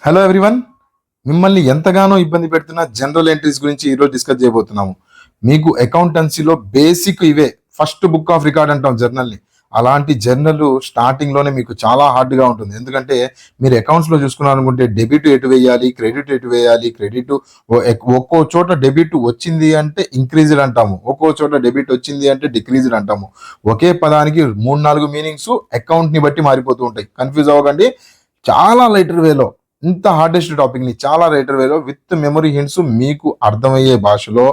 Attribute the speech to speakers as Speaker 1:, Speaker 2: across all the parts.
Speaker 1: Hello everyone, మిమ్మల్ని ఎంతగానో ఇబ్బంది పెడుతున్న జనరల్ ఎంట్రీస్ గురించి ఈరోజు డిస్కస్ చేయబోతున్నాము. మీకు అకౌంటెన్సీలో బేసిక్ ఇవే. ఫస్ట్ బుక్ ఆఫ్ రికార్డ్ అంటాం జర్నల్ని. అలాంటి జర్నల్ స్టార్టింగ్లోనే మీకు చాలా హార్డ్గా ఉంటుంది. ఎందుకంటే మీరు అకౌంట్స్లో చూసుకున్నారనుకుంటే డెబిట్ ఎటు వేయాలి, క్రెడిట్ ఎటు వేయాలి. క్రెడిట్ ఒక్కో చోట డెబిట్ వచ్చింది అంటే ఇంక్రీజ్డ్ అంటాము, ఒక్కో చోట డెబిట్ వచ్చింది అంటే డిక్రీజ్డ్ అంటాము. ఒకే పదానికి 3-4 మీనింగ్స్ అకౌంట్ని బట్టి మారిపోతూ ఉంటాయి. కన్ఫ్యూజ్ అవ్వకండి. చాలా లైటర్ వేలో ఇంత హార్డెస్ట్ టాపిక్ని చాలా రైటర్ వేలో విత్ మెమరీ హింట్స్ మీకు అర్థమయ్యే భాషలో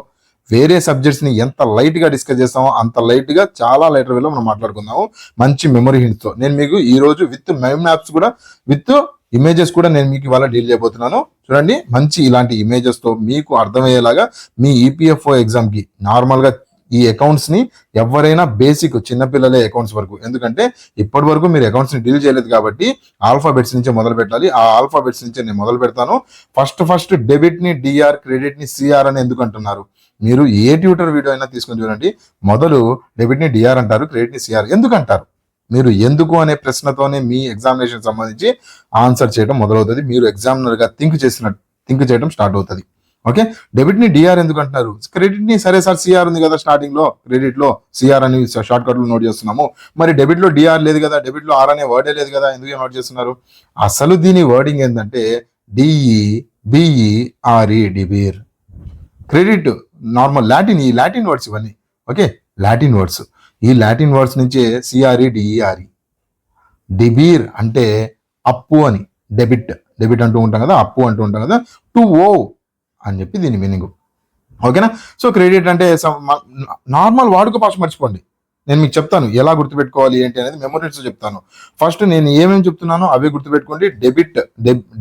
Speaker 1: వేరే సబ్జెక్ట్స్ని ఎంత లైట్గా డిస్కస్ చేస్తామో అంత లైట్గా చాలా లైటర్ వేలో మనం మాట్లాడుకుందాము మంచి మెమరీ హింట్స్తో. నేను మీకు ఈరోజు విత్ మైండ్ మ్యాప్స్ కూడా విత్ ఇమేజెస్ కూడా నేను మీకు ఇవాళ డీల్ చేయబోతున్నాను. చూడండి, మంచి ఇలాంటి ఇమేజెస్తో మీకు అర్థమయ్యేలాగా మీ ఈపీఎఫ్ఓ ఎగ్జామ్కి నార్మల్గా ఈ అకౌంట్స్ని ఎవరైనా బేసిక్ చిన్నపిల్లలే అకౌంట్స్ వరకు, ఎందుకంటే ఇప్పటి వరకు మీరు అకౌంట్స్ని డీల్ చేయలేదు కాబట్టి ఆల్ఫాబెట్స్ నుంచే మొదలు పెట్టాలి. ఆ ఆల్ఫాబెట్స్ నుంచే నేను మొదలు పెడతాను. ఫస్ట్ డెబిట్ని డిఆర్, క్రెడిట్ని సిఆర్ అని ఎందుకు అంటున్నారు? మీరు ఏ ట్యూటర్ వీడియో అయినా తీసుకొని చూడండి, మొదలు డెబిట్ని డిఆర్ అంటారు, క్రెడిట్ని సిఆర్ ఎందుకు అంటారు. మీరు ఎందుకు అనే ప్రశ్నతోనే మీ ఎగ్జామినేషన్ సంబంధించి ఆన్సర్ చేయడం మొదలవుతుంది. మీరు ఎగ్జామినర్గా థింక్ చేయడం స్టార్ట్ అవుతుంది. ఓకే, డెబిట్ ని డిఆర్ ఎందుకు అంటున్నారు? క్రెడిట్ ని సరే సార్ సిఆర్ ఉంది కదా స్టార్టింగ్ లో, క్రెడిట్ లో సిఆర్ అని షార్ట్ కట్ లో నోట్ చేస్తున్నాము. మరి డెబిట్ లో డిఆర్ లేదు కదా, డెబిట్ లో ఆర్ అనే వర్డే లేదు కదా, ఎందుకు నోట్ చేస్తున్నారు? అసలు దీని వర్డింగ్ ఏంటంటే డిఈ బిఈఆర్ఈ డిబీర్. క్రెడిట్ నార్మల్ ఈ లాటిన్ వర్డ్స్ ఇవన్నీ. Okay, Latin words. ఈ లాటిన్ వర్డ్స్ నుంచే సిఆర్ఈ డిఈఆర్ఈ. డిబీర్ అంటే అప్పు అని, డెబిట్ అంటూ ఉంటాం కదా, అప్పు అంటూ ఉంటాం కదా, టు ఓ అని చెప్పి దీని మీనింగ్. ఓకేనా? సో క్రెడిట్ అంటే నార్మల్ వాడుక భాష మర్చిపోండి. నేను మీకు చెప్తాను ఎలా గుర్తుపెట్టుకోవాలి ఏంటి అనేది, మెమరీస్ చెప్తాను. ఫస్ట్ నేను ఏమేమి చెప్తున్నానో అవే గుర్తుపెట్టుకోండి.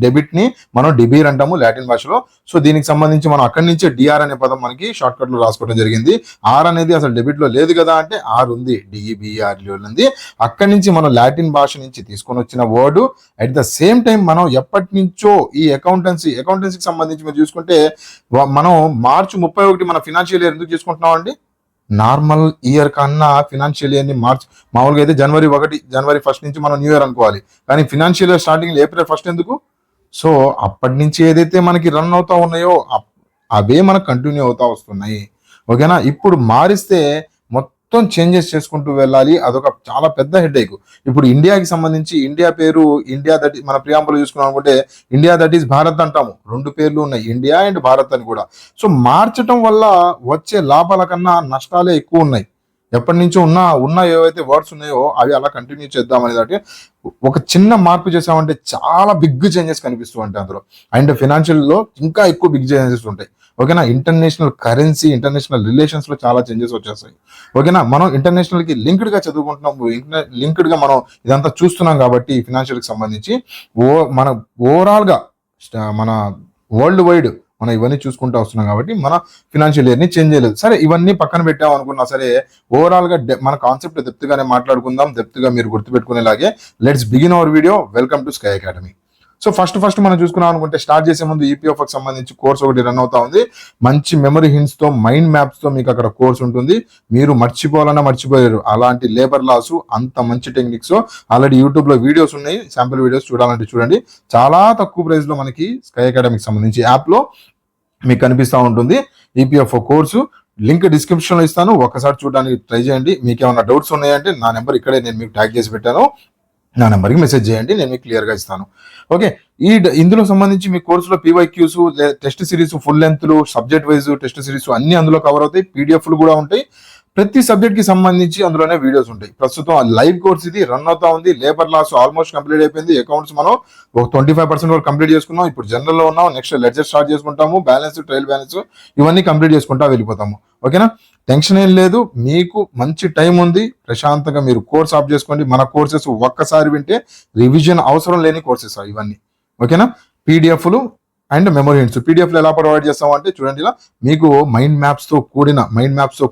Speaker 1: డెబిట్ని మనం డిబీర్ అంటాము లాటిన్ భాషలో. సో దీనికి సంబంధించి మనం అక్కడి నుంచే డిఆర్ అనే పదం మనకి షార్ట్ కట్లో రాసుకోవడం జరిగింది. ఆర్ అనేది అసలు డెబిట్లో లేదు కదా అంటే ఆర్ ఉంది, డిఈబిఆర్లో ఉంది. అక్కడి నుంచి మనం లాటిన్ భాష నుంచి తీసుకొని వచ్చిన word. At the same time మనం ఎప్పటి నుంచో ఈ అకౌంటెన్సీకి సంబంధించి మీరు చూసుకుంటే మనం మార్చి 31 మన ఫినాన్షియల్ ఇయర్ ఎందుకు చేసుకుంటున్నాం అండి? నార్మల్ ఇయర్ కన్నా ఫినాన్షియల్ ఇయర్ని మామూలుగా అయితే జనవరి 1 నుంచి మనం న్యూ ఇయర్ అనుకోవాలి. కానీ ఫినాన్షియల్ ఇయర్ స్టార్టింగ్ ఏప్రిల్ 1 ఎందుకు? సో అప్పటి నుంచి ఏదైతే మనకి రన్ అవుతా ఉన్నాయో అవే మనకు కంటిన్యూ అవుతా వస్తున్నాయి. ఓకేనా? ఇప్పుడు మారిస్తే మొత్తం చేంజెస్ చేసుకుంటూ వెళ్ళాలి. అదొక చాలా పెద్ద హెడేక్. ఇప్పుడు ఇండియాకి సంబంధించి ఇండియా పేరు ఇండియా దట్ మన ప్రియాంబుల్ చూసుకున్నాం అనుకుంటే ఇండియా దట్ ఈస్ భారత్ అంటాము. 2 పేర్లు ఉన్నాయి, ఇండియా అండ్ భారత్ అని కూడా. సో మార్చటం వల్ల వచ్చే లాభాల కన్నా నష్టాలే ఎక్కువ ఉన్నాయి. ఎప్పటి నుంచో ఉన్న ఏవైతే వర్డ్స్ ఉన్నాయో అవి అలా కంటిన్యూ చేద్దామనేది. అంటే ఒక చిన్న మార్పు చేసామంటే చాలా బిగ్ చేంజెస్ కనిపిస్తూ ఉంటాయి అందులో. అండ్ ఫినాన్షియల్లో ఇంకా ఎక్కువ బిగ్ చేంజెస్ ఉంటాయి. ఓకేనా? ఇంటర్నేషనల్ కరెన్సీ, ఇంటర్నేషనల్ రిలేషన్స్లో చాలా చేంజెస్ వచ్చేస్తాయి. ఓకేనా? మనం ఇంటర్నేషనల్కి లింక్డ్గా చదువుకుంటున్నాం, లింక్డ్గా మనం ఇదంతా చూస్తున్నాం కాబట్టి ఫినాన్షియల్కి సంబంధించి మన ఓవరాల్గా మన వరల్డ్ వైడ్ మనం ఇవన్నీ చూసుకుంటూ వస్తున్నాం కాబట్టి మన ఫినాన్షియల్ ఇయర్ని చేంజ్ చేయలేదు. సరే, ఇవన్నీ పక్కన పెట్టాం అనుకున్నా సరే ఓవరాల్గా మన కాన్సెప్ట్ డెప్త్గానే మాట్లాడుకుందాం. డెప్త్గా మీరు గుర్తుపెట్టుకునేలాగే let's begin our video. Welcome to Sky Academy. So first మనం చూసుకున్నాం అనుకుంటే స్టార్ట్ చేసే ముందు ఈపీఎఫ్కి సంబంధించి కోర్స్ ఒకటి రన్ అవుతా ఉంది. మంచి మెమరీ హింట్స్తో, మైండ్ మ్యాప్స్తో మీకు అక్కడ కోర్స్ ఉంటుంది. మీరు మర్చిపోవాలన్నా మర్చిపోయారు అలాంటి లేబర్ లాస్, అంత మంచి టెక్నిక్స్. ఆల్రెడీ యూట్యూబ్లో వీడియోస్ ఉన్నాయి, శాంపుల్ వీడియోస్ చూడాలంటే చూడండి. చాలా తక్కువ ప్రైస్లో మనకి స్కై అకాడమీకి సంబంధించి యాప్లో మీకు కనిపిస్తూ ఉంటుంది ఈపీఎఫ్ఓ కోర్సు. లింక్ డిస్క్రిప్షన్లో ఇస్తాను, ఒకసారి చూడడానికి ట్రై చేయండి. మీకు ఏమైనా డౌట్స్ ఉన్నాయంటే నా నెంబర్ ఇక్కడే నేను మీకు ట్యాగ్ చేసి పెట్టాను, నా నెంబర్కి మెసేజ్ చేయండి, నేను మీకు క్లియర్గా ఇస్తాను. ఓకే, ఇందులో సంబంధించి మీ కోర్సులో పీవైక్యూస్, టెస్ట్ సిరీస్, ఫుల్ లెంత్లు, సబ్జెక్ట్ వైజ్ టెస్ట్ సిరీస్ అన్ని అందులో కవర్ అవుతాయి. పీడిఎఫ్లు కూడా ఉంటాయి. ప్రతి సబ్జెక్ట్కి సంబంధించి అందులోనే వీడియోస్ ఉంటాయి. ప్రస్తుతం లైవ్ కోర్స్ ఇది రన్ అవుతా ఉంది. లేబర్ లాస్ ఆల్మోస్ట్ కంప్లీట్ అయిపోయింది. అకౌంట్స్ మనం ఒక 25% వరకు కంప్లీట్ చేసుకున్నాం. ఇప్పుడు జనరల్లో ఉన్నాం. నెక్స్ట్ లెడ్జర్ స్టార్ట్ చేసుకుంటాము. బ్యాలెన్స్, ట్రయల్ బ్యాలెన్స్ ఇవన్నీ కంప్లీట్ చేసుకుంటా వెళ్ళిపోతాము. ఓకేనా? టెన్షన్ ఏం లేదు, మీకు మంచి టైం ఉంది. ప్రశాంతంగా మీరు కోర్స్ ఆఫ్ చేసుకోండి. మన కోర్సెస్ ఒక్కసారి వింటే రివిజన్ అవసరం లేని కోర్సెస్ ఇవన్నీ. ఓకేనా? పీడిఎఫ్లు అండ్ మెమరీ హింట్స్. పీడిఎఫ్లు ఎలా ప్రొవైడ్ చేస్తామంటే చూడండి, ఇలా మీకు మైండ్ మ్యాప్స్తో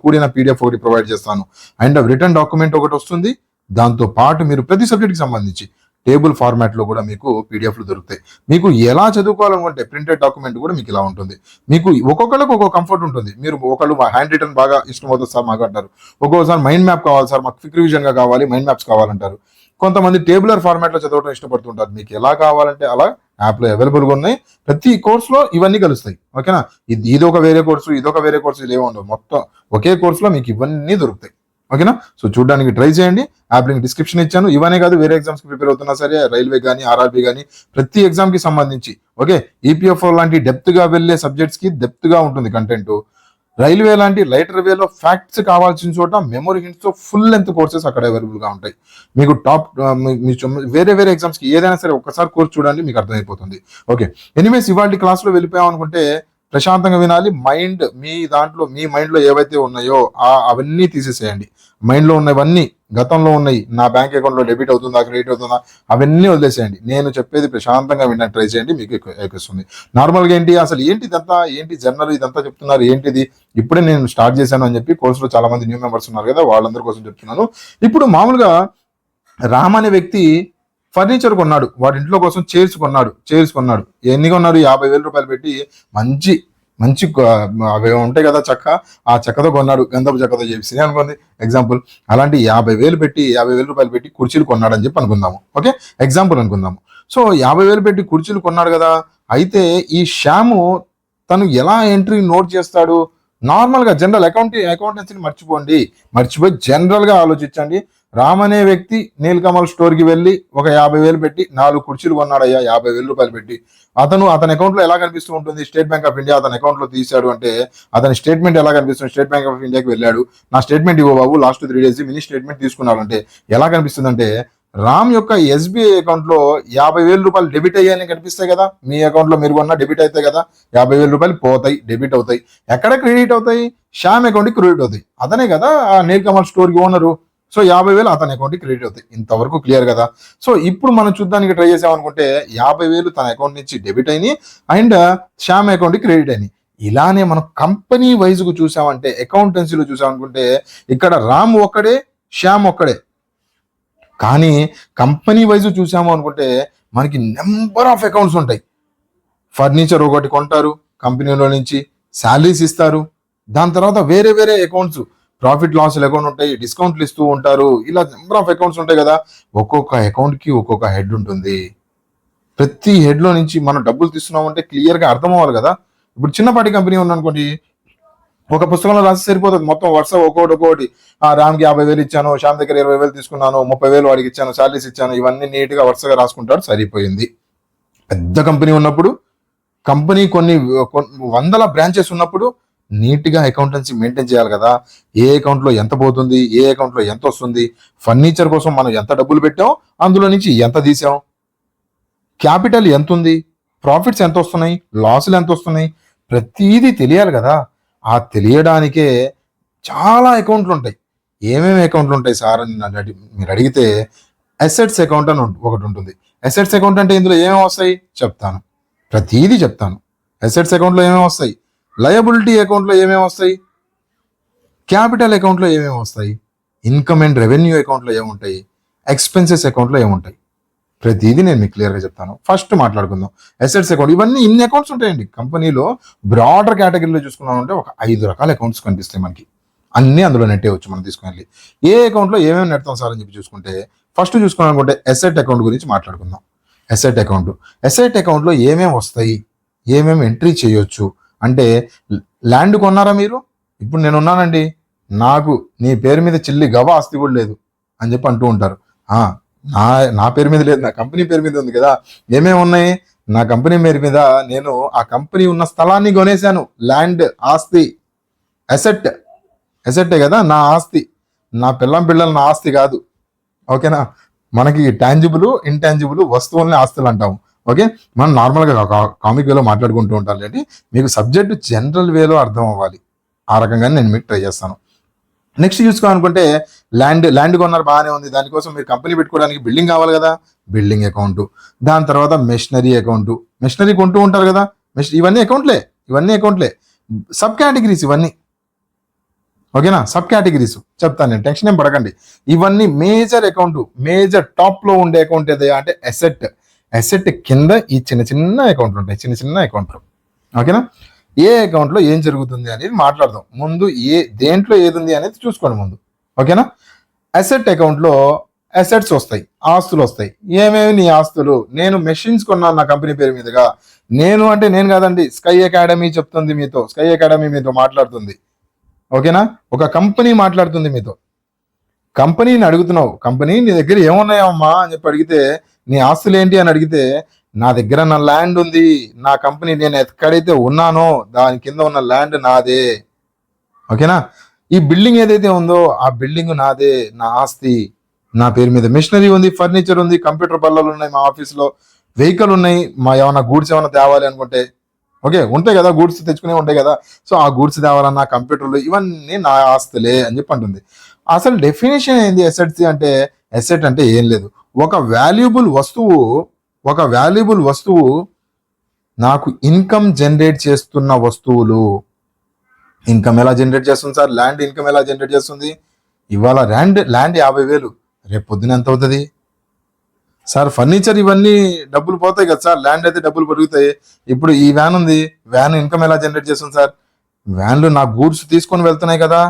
Speaker 1: కూడిన పీడిఎఫ్ ఒకటి ప్రొవైడ్ చేస్తాను. అండ్ రిటర్న్ డాక్యుమెంట్ ఒకటి వస్తుంది. దాంతో పాటు మీరు ప్రతి సబ్జెక్ట్కి సంబంధించి టేబుల్ ఫార్మాట్లో కూడా మీకు పీడిఎఫ్లు దొరుకుతాయి. మీకు ఎలా చదువుకోవాలనుకుంటే ప్రింటెడ్ డాక్యుమెంట్ కూడా మీకు ఇలా ఉంటుంది. మీకు ఒక్కొక్కరికి ఒక్కొక్క కంఫర్ట్ ఉంటుంది. మీరు ఒకళ్ళు హ్యాండ్ రిటర్న్ బాగా ఇష్టం అవుతుంది సార్ మాకు అంటారు. ఒక్కొక్కసారి మైండ్ మ్యాప్ కావాలి సార్, మాకు క్విక్ రివిజన్గా కావాలి, మైండ్ మ్యాప్స్ కావాలంటారు. కొంతమంది టేబులర్ ఫార్మాట్లో చదవడం ఇష్టపడుతుంటారు. మీకు ఎలా కావాలంటే అలా యాప్లో అవైలబుల్గా ఉన్నాయి. ప్రతి కోర్సులో ఇవన్నీ కలుస్తాయి. ఓకేనా, ఇదొక వేరే కోర్సు, ఇదొక వేరే కోర్సు, ఇదేమో ఉండవు. మొత్తం ఒకే కోర్సులో మీకు ఇవన్నీ దొరుకుతాయి. ఓకేనా, సో చూడడానికి ట్రై చేయండి. యాప్ లింక్ డిస్క్రిప్షన్ ఇచ్చాను. ఇవన్నీ కాదు, వేరే ఎగ్జామ్స్కి ప్రిపేర్ అవుతున్నా సరే, రైల్వే కానీ ఆర్ఆర్బీ కానీ ప్రతి ఎగ్జామ్కి సంబంధించి ఓకే, ఈపీఎఫ్ఓ లాంటి డెప్త్గా వెళ్ళే సబ్జెక్ట్స్కి డెప్త్గా ఉంటుంది కంటెంట్. రైల్వే లాంటి లైటర్ వేలో ఫ్యాక్ట్స్ కావాల్సిన చోట మెమొరీ హింట్స్ తో ఫుల్ లెంత్ కోర్సెస్ అక్కడ అవైలబుల్ గా ఉంటాయి. మీకు టాప్ వేరే వేరే ఎగ్జామ్స్ కి ఏదైనా సరే ఒక్కసారి కోర్స్ చూడండి, మీకు అర్థమైపోతుంది. ఓకే, ఎనీవేస్ ఇవాళ క్లాస్ లో వెళ్ళిపోయాం అనుకుంటే ప్రశాంతంగా వినాలి. మీ మైండ్ లో ఏవైతే ఉన్నాయో అవన్నీ తీసేసేయండి. మైండ్ లో ఉన్నవన్నీ, గతంలో ఉన్నాయి, నా బ్యాంక్ అకౌంట్ లో డెబిట్ అవుతుందా క్రెడిట్ అవుతుందా అవన్నీ వదిలేసేయండి. నేను చెప్పేది ప్రశాంతంగా వినడానికి ట్రై చేయండి, మీకు ఎక్కువస్తుంది. నార్మల్గా అసలు ఇదంతా ఏంటి జర్నల్ ఇదంతా చెప్తున్నారు ఏంటిది, ఇప్పుడే నేను స్టార్ట్ చేశాను అని చెప్పి కోర్సులో చాలా మంది న్యూ మెంబర్స్ ఉన్నారు కదా, వాళ్ళందరి కోసం చెప్తున్నాను. ఇప్పుడు మామూలుగా రామ్ అనే వ్యక్తి ఫర్నిచర్ కొన్నాడు, వాడి ఇంట్లో కోసం చైర్స్ కొన్నాడు. ఎన్ని కొన్నాడు? 50,000 రూపాయలు పెట్టి మంచి అవి ఉంటాయి కదా చెక్క, ఆ చెక్కతో కొన్నాడు. గంధపు చెక్కతో చేసి అనుకోండి ఎగ్జాంపుల్. అలాంటి 50,000 రూపాయలు పెట్టి కుర్చీలు కొన్నాడు అని చెప్పి అనుకుందాము. ఓకే, ఎగ్జాంపుల్ అనుకుందాము. సో 50,000 పెట్టి కుర్చీలు కొన్నాడు కదా. అయితే ఈ శ్యాము తను ఎలా ఎంట్రీ నోట్ చేస్తాడు? నార్మల్గా జనరల్ అకౌంటెన్సీని మర్చిపోయి జనరల్గా ఆలోచించండి. రామ్ అనే వ్యక్తి నీలకమల్ స్టోర్కి వెళ్ళి ఒక 50,000 పెట్టి 4 కుర్చీలు కొన్నాడయ్యా 50,000 రూపాయలు పెట్టి. అతని అకౌంట్లో ఎలా కనిపిస్తూ ఉంటుంది? స్టేట్ బ్యాంక్ ఆఫ్ ఇండియా అతని అకౌంట్లో తీశాడు అంటే అతని స్టేట్మెంట్ ఎలా కనిపిస్తుంది? స్టేట్ బ్యాంక్ ఆఫ్ ఇండియాకి వెళ్ళాడు, నా స్టేట్మెంట్ ఇవ్వ బాబు, లాస్ట్ 3 days మినీ స్టేట్మెంట్ తీసుకున్నాడు అంటే ఎలా కనిపిస్తుంది అంటే రామ్ యొక్క ఎస్బీఐ అకౌంట్ లో 50,000 రూపాయలు డెబిట్ అయ్యాయని కనిపిస్తాయి కదా. మీ అకౌంట్ లో మీరు కొన్నా డెబిట్ అవుతాయి కదా, 50,000 రూపాయలు పోతాయి, డెబిట్ అవుతాయి. ఎక్కడ క్రెడిట్ అవుతాయి? శ్యామ్ అకౌంట్ కి క్రెడిట్ అవుతాయి. అతనే కదా ఆ నీలకమల్ స్టోర్ కి ఓనరు. సో 50,000 అతని అకౌంట్ కి క్రెడిట్ అవుతాయి. ఇంతవరకు క్లియర్ కదా. సో ఇప్పుడు మనం చూద్దానికి ట్రై చేసామనుకుంటే 50,000 తన అకౌంట్ నుంచి డెబిట్ అయినాయి అండ్ శ్యామ్ అకౌంట్ కి క్రెడిట్ అయినాయి. ఇలానే మనం కంపెనీ వైజ్ కు చూసామంటే, అకౌంటెన్సీలో చూసామనుకుంటే ఇక్కడ రామ్ ఒక్కడే, శ్యామ్ ఒక్కడే. కానీ కంపెనీ వైజ్ చూసాము అనుకుంటే మనకి నెంబర్ ఆఫ్ అకౌంట్స్ ఉంటాయి. ఫర్నిచర్ ఒకటి కొంటారు, కంపెనీలో నుంచి శాలరీస్ ఇస్తారు, దాని తర్వాత వేరే వేరే అకౌంట్స్, ప్రాఫిట్ లాస్ అకౌంట్ ఉంటాయి, డిస్కౌంట్లు ఇస్తూ ఉంటారు. ఇలా నెంబర్ ఆఫ్ అకౌంట్స్ ఉంటాయి కదా. ఒక్కొక్క అకౌంట్కి ఒక్కొక్క హెడ్ ఉంటుంది. ప్రతి హెడ్లో నుంచి మనం డబ్బులు తీస్తున్నామంటే క్లియర్గా అర్థం అవ్వాలి కదా. ఇప్పుడు చిన్నపాటి కంపెనీ ఉందనుకోండి, ఒక పుస్తకంలో రాసి సరిపోతుంది. మొత్తం వరుస ఒక్కొక్కటి రామ్కి 50,000 ఇచ్చాను, శ్యామ్ దగ్గర 20,000 తీసుకున్నాను, 30,000 వాడికి ఇచ్చాను, శాలరీస్ ఇచ్చాను, ఇవన్నీ నీట్గా వరుసగా రాసుకుంటాడు, సరిపోయింది. పెద్ద కంపెనీ ఉన్నప్పుడు, కంపెనీ కొన్ని వందల బ్రాంచెస్ ఉన్నప్పుడు నీట్గా అకౌంటెన్సీ మెయింటైన్ చేయాలి కదా. ఏ అకౌంట్లో ఎంత పోతుంది, ఏ అకౌంట్లో ఎంత వస్తుంది, ఫర్నిచర్ కోసం మనం ఎంత డబ్బులు పెట్టాం, అందులో నుంచి ఎంత తీసాం, క్యాపిటల్ ఎంత ఉంది, ప్రాఫిట్స్ ఎంత వస్తున్నాయి, లాసులు ఎంత వస్తున్నాయి, ప్రతిదీ తెలియాలి కదా. ఆ తెలియడానికే చాలా అకౌంట్లు ఉంటాయి. ఏమేమి అకౌంట్లు ఉంటాయి సార్ అని మీరు అడిగితే అసెట్స్ అకౌంట్ అని ఒకటి ఉంటుంది. అసెట్స్ అకౌంట్ అంటే ఇందులో ఏమేమి వస్తాయి చెప్తాను, ప్రతిదీ చెప్తాను. అసెట్స్ అకౌంట్లో ఏమేమి వస్తాయి, లయబిలిటీ అకౌంట్లో ఏమేమి వస్తాయి, క్యాపిటల్ అకౌంట్లో ఏమేమి వస్తాయి, ఇన్కమ్ అండ్ రెవెన్యూ అకౌంట్లో ఏముంటాయి, ఎక్స్పెన్సెస్ అకౌంట్లో ఏముంటాయి, ప్రతిదీ నేను మీకు క్లియర్గా చెప్తాను. ఫస్ట్ మాట్లాడుకుందాం అసెట్స్ అకౌంట్. ఇవన్నీ ఇన్ని అకౌంట్స్ ఉంటాయండి కంపెనీలో. బ్రాడర్ కేటగిరీలో చూసుకున్నామంటే ఒక 5 రకాల అకౌంట్స్ కనిపిస్తాయి మనకి. అన్నీ అందులో నెట్టేయచ్చు మనం తీసుకుని. ఏ అకౌంట్లో ఏమేమి నెడతాం సార్ అని చెప్పి చూసుకుంటే ఫస్ట్ చూసుకున్నానుకుంటే అసెట్ అకౌంట్ గురించి మాట్లాడుకుందాం. అసెట్ అకౌంట్లో ఏమేమి వస్తాయి, ఏమేమి ఎంట్రీ చేయొచ్చు అంటే, ల్యాండ్ కొన్నారా మీరు? ఇప్పుడు నేను ఉన్నానండి, నాకు నీ పేరు మీద చిల్లి గవ ఆస్తి కూడా లేదు అని చెప్పి అంటూ ఉంటారు. నా పేరు మీద లేదు, నా కంపెనీ పేరు మీద ఉంది కదా. ఏమేమి ఉన్నాయి? నా కంపెనీ పేరు మీద నేను ఆ కంపెనీ ఉన్న స్థలాన్ని కొనేశాను. ల్యాండ్ ఆస్తి, అసెట్టే కదా నా ఆస్తి. నా పిల్లల నా ఆస్తి కాదు. ఓకేనా, మనకి టాంజిబుల్ ఇంటాంజిబుల్ వస్తువుల్ని ఆస్తులు అంటాము. ఓకే, మనం నార్మల్గా కామిక్ వేలో మాట్లాడుకుంటూ ఉంటాం. అంటే మీకు సబ్జెక్టు జనరల్ వేలో అర్థం అవ్వాలి, ఆ రకంగానే నేను మీకు ట్రై చేస్తాను. నెక్స్ట్ చూసుకోవాలనుకుంటే ల్యాండ్ కొన్నారు, బాగానే ఉంది. దానికోసం మీరు కంపెనీ పెట్టుకోవడానికి బిల్డింగ్ కావాలి కదా, బిల్డింగ్ అకౌంట్. దాని తర్వాత మెషినరీ అకౌంట్, మెషినరీ కొంటూ ఉంటారు కదా, ఇవన్నీ అకౌంట్లే. సబ్ కేటగిరీస్ ఇవన్నీ. ఓకేనా, సబ్ కేటగిరీస్ చెప్తాను నేను, టెన్షన్ ఏం పడకండి. ఇవన్నీ మేజర్ అకౌంట్, మేజర్ టాప్ లో ఉండే అకౌంట్ ఏదైనా అంటే అసెట్ కింద ఈ చిన్న అకౌంట్లు ఉంటాయి, చిన్న అకౌంట్లు. ఓకేనా, ఏ అకౌంట్లో ఏం జరుగుతుంది అనేది మాట్లాడదాం. ముందు దేంట్లో ఏది ఉంది అనేది చూసుకోండి ముందు. ఓకేనా, అసెట్ అకౌంట్లో అసెట్స్ వస్తాయి, ఆస్తులు వస్తాయి. ఏమేమి నీ ఆస్తులు? నేను మెషిన్స్ కొన్నాను నా కంపెనీ పేరు మీదుగా. నేను అంటే నేను కాదండి, స్కై అకాడమీ చెప్తుంది మీతో, స్కై అకాడమీ మీతో మాట్లాడుతుంది. ఓకేనా? ఒక కంపెనీ మాట్లాడుతుంది మీతో. కంపెనీని అడుగుతున్నావు, కంపెనీ నీ దగ్గర ఏమున్నాయమ్మా అని చెప్పి అడిగితే, నీ ఆస్తులు ఏంటి అని అడిగితే, నా దగ్గర నా ల్యాండ్ ఉంది, నా కంపెనీ నేను ఎక్కడైతే ఉన్నానో దాని కింద ఉన్న ల్యాండ్ నాదే. ఓకేనా? ఈ బిల్డింగ్ ఏదైతే ఉందో ఆ బిల్డింగ్ నాదే, నా ఆస్తి, నా పేరు మీద. మిషనరీ ఉంది, ఫర్నిచర్ ఉంది, కంప్యూటర్ బల్లలు ఉన్నాయి మా ఆఫీస్లో, వెహికల్ ఉన్నాయి, మా ఏమైనా గూడ్స్ ఏమైనా తేవాలి అనుకుంటే, ఓకే ఉంటాయి కదా, గూడ్స్ తెచ్చుకునే ఉంటాయి కదా, సో ఆ గూడ్స్ తేవాలన్నా, కంప్యూటర్లు, ఇవన్నీ నా ఆస్తులే అని చెప్పి అంటుంది. అసలు డెఫినేషన్ ఏంది ఎసెట్స్ అంటే? ఎసెట్ అంటే ఏం లేదు, ఒక వాల్యుబుల్ వస్తువు నాకు ఇన్కమ్ జనరేట్ చేస్తున్న వస్తువులు. ఇన్కమ్ ఎలా జనరేట్ చేస్తుంది సార్? ల్యాండ్ ఇన్కమ్ ఎలా జనరేట్ చేస్తుంది? ఇవాళ ల్యాండ్ 50,000, రేపు పొద్దున ఎంత అవుతుంది సార్? ఫర్నిచర్ ఇవన్నీ డబ్బులు పోతాయి కదా సార్, ల్యాండ్ అయితే డబ్బులు పెరుగుతాయి. ఇప్పుడు ఈ వ్యాన్ ఉంది, వ్యాన్ ఇన్కమ్ ఎలా జనరేట్ చేస్తుంది సార్? వ్యాన్లు నా గూడ్స్ తీసుకొని వెళ్తున్నాయి కదా,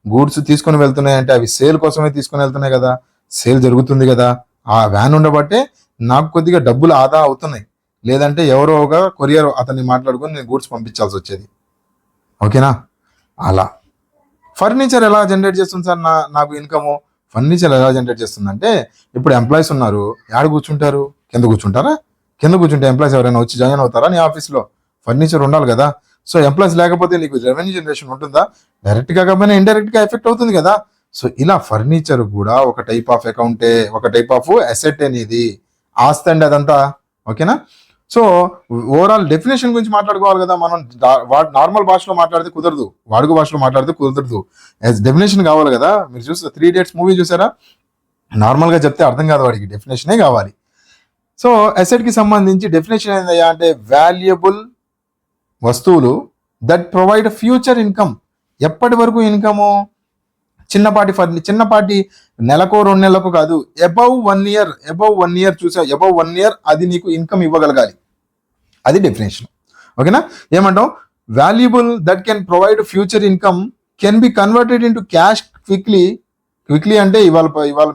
Speaker 1: గూడ్స్ తీసుకొని వెళ్తున్నాయి అంటే అవి సేల్ కోసమే తీసుకొని వెళ్తున్నాయి కదా, సేల్ జరుగుతుంది కదా. ఆ వ్యాన్ ఉండబట్టే నాకు కొద్దిగా డబ్బులు ఆదా అవుతున్నాయి. లేదంటే ఎవరో ఒక కొరియర్ అతన్ని మాట్లాడుకొని నేను గూడ్స్ పంపించాల్సి వచ్చేది. ఓకేనా? అలా ఫర్నిచర్ ఎలా జనరేట్ చేస్తుంది సార్ నాకు ఇన్కము? ఫర్నిచర్ ఎలా జనరేట్ చేస్తుందంటే, ఇప్పుడు ఎంప్లాయీస్ ఉన్నారు, యాడ కూర్చుంటారు? కింద కూర్చుంటారా? కింద కూర్చుంటే ఎంప్లాయీస్ ఎవరైనా వచ్చి జాయిన్ అవుతారా నీ ఆఫీస్లో? ఫర్నిచర్ ఉండాలి కదా. సో ఎంప్లాయీస్ లేకపోతే నీకు రెవెన్యూ జనరేషన్ ఉంటుందా? డైరెక్ట్గా కాకపోయినా ఇండైరెక్ట్గా ఎఫెక్ట్ అవుతుంది కదా. సో ఇలా ఫర్నిచర్ కూడా ఒక టైప్ ఆఫ్ అకౌంటే, ఒక టైప్ ఆఫ్ అసెట్ అనేది, ఆస్తి అండి అదంతా. ఓకేనా? సో ఓవరాల్ డెఫినేషన్ గురించి మాట్లాడుకోవాలి కదా మనం. నార్మల్ భాషలో మాట్లాడితే కుదరదు, వాడుక భాషలో మాట్లాడితే కుదరదు, డెఫినేషన్ కావాలి కదా. మీరు చూస్తే 3 Idiots మూవీ చూసారా? నార్మల్గా చెప్తే అర్థం కాదు, వాడికి డెఫినేషనే కావాలి. సో అసెట్కి సంబంధించి డెఫినేషన్ ఏందయ్యా అంటే, వాల్యుబుల్ వస్తువులు దట్ ప్రొవైడ్ ఫ్యూచర్ ఇన్కమ్. ఎప్పటి వరకు ఇన్కము? చిన్నపాటి నెలకు 2 నెలలకు కాదు, అబౌవ్ 1 year చూసా, అబౌవ్ 1 year అది నీకు ఇన్కమ్ ఇవ్వగలగాలి. అది డెఫినేషన్. ఓకేనా? ఏమంటాం? Valuable that can provide future income can be converted into cash quickly అంటే ఇవాళ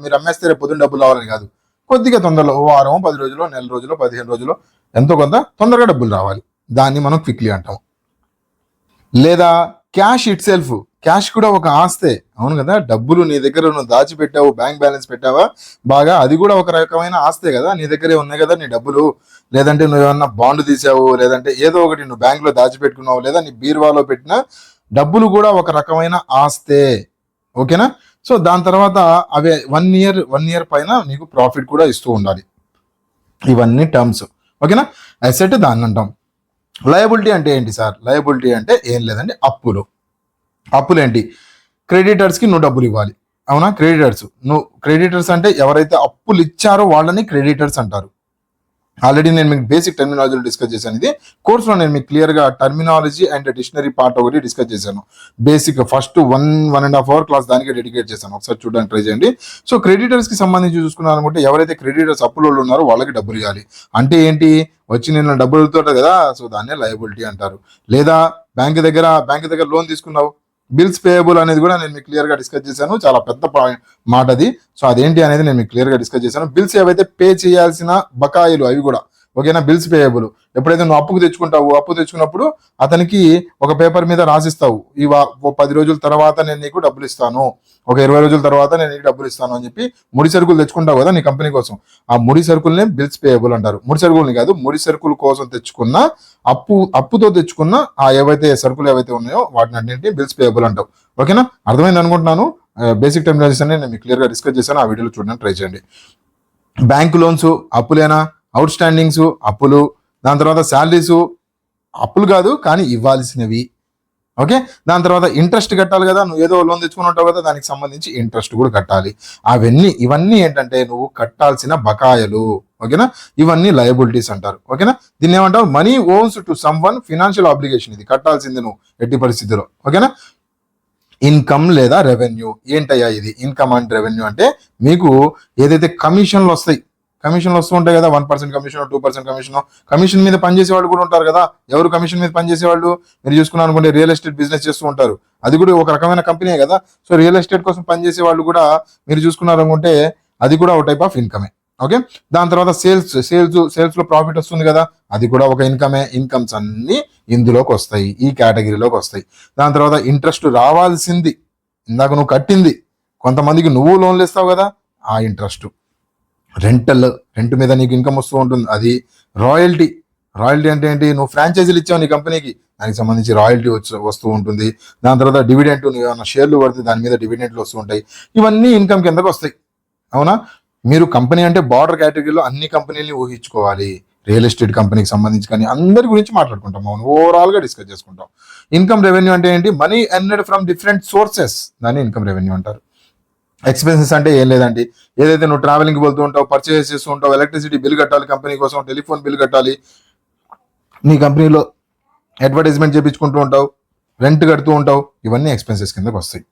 Speaker 1: మీరు అమ్మేస్తే రేపు పొద్దున్న డబ్బులు రావాలని కాదు, కొద్దిగా తొందరలో, వారం, 10 రోజులు, నెల రోజులు, 15 రోజులు, ఎంతో కొంత తొందరగా డబ్బులు రావాలి, దాన్ని మనం క్విక్లీ అంటాం. లేదా క్యాష్ ఇట్ సెల్ఫ్, క్యాష్ కూడా ఒక ఆస్తే. అవును కదా, డబ్బులు నీ దగ్గర నువ్వు దాచిపెట్టావు, బ్యాంక్ బ్యాలెన్స్ పెట్టావా బాగా, అది కూడా ఒక రకమైన ఆస్తే కదా, నీ దగ్గరే ఉన్నాయి కదా నీ డబ్బులు. లేదంటే నువ్వు ఏమన్నా బాండ్ తీసావు, లేదంటే ఏదో ఒకటి నువ్వు బ్యాంకులో దాచిపెట్టుకున్నావు, లేదా నీ బీరువాలో పెట్టిన డబ్బులు కూడా ఒక రకమైన ఆస్తే. ఓకేనా? సో దాని తర్వాత అవి 1 year పైన నీకు ప్రాఫిట్ కూడా ఇస్తూ ఉండాలి. ఇవన్నీ టర్మ్స్. ఓకేనా? అసెట్ దాన్ని అంటాం. లయబిలిటీ అంటే ఏంటి సార్? లయబిలిటీ అంటే ఏం లేదండి, అప్పులు ఏంటి? క్రెడిటర్స్కి నువ్వు డబ్బులు ఇవ్వాలి. అవునా? క్రెడిటర్స్ అంటే ఎవరైతే అప్పులు ఇచ్చారో వాళ్ళని క్రెడిటర్స్ అంటారు. ఆల్రెడీ నేను మీకు బేసిక్ టర్మినాలజీ డిస్కస్ చేశాను. ఇది కోర్సులో నేను మీకు క్లియర్గా టర్మినాలజీ అండ్ డిక్షనరీ పార్ట్ ఒకటి డిస్కస్ చేశాను. బేసిక్ ఫస్ట్ 1.5 hour క్లాస్ దానికి డెడికేట్ చేశాను, ఒకసారి చూడడానికి ట్రై చేయండి. సో క్రెడిటర్స్కి సంబంధించి చూసుకున్నారనుకుంటే, ఎవరైతే క్రెడిటర్స్ అప్పులో ఉన్నారో వాళ్ళకి డబ్బులు ఇవ్వాలి. అంటే ఏంటి? వచ్చి నేను డబ్బులతో కదా, సో దాన్నే లయబిలిటీ అంటారు. లేదా బ్యాంక్ దగ్గర లోన్ తీసుకున్నావు, బిల్స్ పేయబుల్ అనేది కూడా నేను మీకు క్లియర్గా డిస్కస్ చేశాను. చాలా పెద్ద మాట అది. సో అదేంటి అనేది నేను మీకు క్లియర్గా డిస్కస్ చేశాను. బిల్స్ ఏవైతే పే చేయాల్సిన బకాయిలు అవి కూడా. ఓకేనా? Bills payable. ఎప్పుడైతే నువ్వు అప్పు తెచ్చుకున్నప్పుడు అతనికి ఒక పేపర్ మీద రాసిస్తావు, 10 రోజుల తర్వాత నేను నీకు డబ్బులు ఇస్తాను, ఒక 20 రోజుల తర్వాత నేను నీకు డబ్బులు ఇస్తాను అని చెప్పి ముడి సరుకులు తెచ్చుకుంటావు కదా నీ కంపెనీ కోసం. ఆ ముడి సరుకులనే బిల్స్ పేయబుల్ అంటారు. ముడి సరుకుల్ని కాదు, ముడి సరుకుల కోసం తెచ్చుకున్న అప్పుతో తెచ్చుకున్న ఆ సరుకులు ఏవైతే ఉన్నాయో వాటిని అన్నింటినీ బిల్స్ పేయబుల్ అంటావు. ఓకేనా? అర్థమైంది అనుకుంటున్నాను. బేసిక్ టర్మినాలజీస్ అని నేను మీకు క్లియర్గా డిస్కస్ చేశాను, ఆ వీడియోలో చూడడానికి ట్రై చేయండి. బ్యాంక్ లోన్స్ అప్పులేనా? అవుట్ స్టాండింగ్స్ అప్పులు. దాని తర్వాత శాలరీస్ అప్పులు కాదు కానీ ఇవ్వాల్సినవి. ఓకే? దాని తర్వాత ఇంట్రెస్ట్ కట్టాలి కదా, నువ్వు ఏదో లోన్ తెచ్చుకుని ఉంటావు కదా, దానికి సంబంధించి ఇంట్రెస్ట్ కూడా కట్టాలి. ఇవన్నీ ఏంటంటే నువ్వు కట్టాల్సిన బకాయిలు. ఓకేనా? ఇవన్నీ లయబిలిటీస్ అంటారు. ఓకేనా? దీన్ని ఏమంటావు? Money owns to someone, financial obligation. ఇది కట్టాల్సింది నువ్వు ఎట్టి పరిస్థితిలో. ఓకేనా? ఇన్కమ్ లేదా రెవెన్యూ. ఏంటయ్యా ఇది? ఇన్కమ్ అండ్ రెవెన్యూ అంటే మీకు ఏదైతే కమిషన్లు వస్తూ ఉంటాయి కదా, 1% కమిషన్, 2% కమిషన్ మీద పనిచేసే వాళ్ళు కూడా ఉంటారు కదా. ఎవరు కమిషన్ మీద పనిచేసే వాళ్ళు? మీరు చూసుకున్నారు అనుకుంటే రియల్ ఎస్టేట్ బిజినెస్ చేస్తూ ఉంటారు, అది కూడా ఒక రకమైన కంపెనీ కదా. సో రియల్ ఎస్టేట్ కోసం పనిచేసే వాళ్ళు కూడా మీరు చూసుకున్నారు అనుకుంటే అది కూడా ఒక టైప్ ఆఫ్ ఇన్కమే. ఓకే, దాని తర్వాత సేల్స్ లో ప్రాఫిట్ వస్తుంది కదా, అది కూడా ఒక ఇన్కమే. ఇన్కమ్స్ అన్ని ఇందులోకి వస్తాయి, ఈ కేటగిరీలోకి వస్తాయి. దాని తర్వాత ఇంట్రెస్ట్ రావాల్సింది, ఇందాక నువ్వు కట్టింది, కొంతమందికి నువ్వు లోన్లు ఇస్తావు కదా, ఆ ఇంట్రెస్ట్. రెంట్ మీద నీకు ఇన్కమ్ వస్తూ ఉంటుంది, అది. రాయల్టీ అంటే ఏంటి, నువ్వు ఫ్రాంచైజీలు ఇచ్చావు నీ కంపెనీకి, దానికి సంబంధించి రాయల్టీ వస్తూ ఉంటుంది. దాని తర్వాత డివిడెంట్, నువ్వు ఏమైనా షేర్లు పడితే దాని మీద డివిడెంట్లు వస్తూ ఉంటాయి. ఇవన్నీ ఇన్కమ్ కిందకు వస్తాయి. అవునా, మీరు కంపెనీ అంటే బార్డర్ కేటగిరీలో అన్ని కంపెనీలని ఊహించుకోవాలి. రియల్ ఎస్టేట్ కంపెనీకి సంబంధించి కానీ అందరి గురించి మాట్లాడుకుంటాం, మనం ఓవరాల్ గా డిస్కస్ చేసుకుంటాం. ఇన్కమ్ రెవెన్యూ అంటే ఏంటి, money earned from different sources, దాన్ని ఇన్కమ్ రెవెన్యూ అంటారు. ఎక్స్పెన్సెస్ అంటే ఏం లేదండి, ఏదైతే నువ్వు ట్రావెలింగ్కి వెళ్తూ ఉంటావు, పర్చేస్ చేస్తూ ఉంటావు, ఎలక్ట్రిసిటీ బిల్ కట్టాలి కంపెనీ కోసం, టెలిఫోన్ బిల్ కట్టాలి, నీ కంపెనీలో అడ్వర్టైజ్మెంట్ చేయించుకుంటూ ఉంటావు, రెంట్ కడుతూ ఉంటావు, ఇవన్నీ ఎక్స్పెన్సెస్ కిందకి వస్తాయి.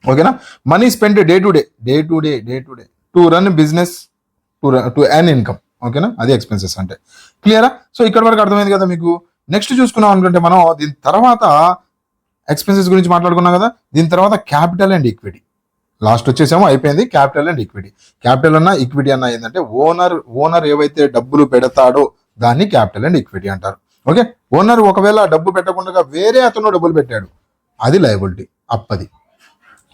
Speaker 1: ఓకేనా, money spend day to day to run business, to earn income. ఓకేనా, అది ఎక్స్పెన్సెస్ అంటే. క్లియరా? సో ఇక్కడ వరకు అర్థమైంది కదా మీకు. నెక్స్ట్ చూసుకున్నాం అనుకుంటే మనం దీని తర్వాత ఎక్స్పెన్సెస్ గురించి మాట్లాడుకున్నాం కదా, దీని తర్వాత క్యాపిటల్ అండ్ ఈక్విటీ. లాస్ట్ వచ్చేసామో, అయిపోయింది. Capital and equity. క్యాపిటల్ అన్న ఈక్విటీ అన్న ఏంటంటే ఓనర్ ఏవైతే డబ్బులు పెడతాడో దాన్ని క్యాపిటల్ అండ్ ఈక్విటీ అంటారు. ఓకే, ఓనర్ ఒకవేళ డబ్బు పెట్టకుండా వేరే అతను డబ్బులు పెట్టాడు, అది లయబిలిటీ, అప్పది.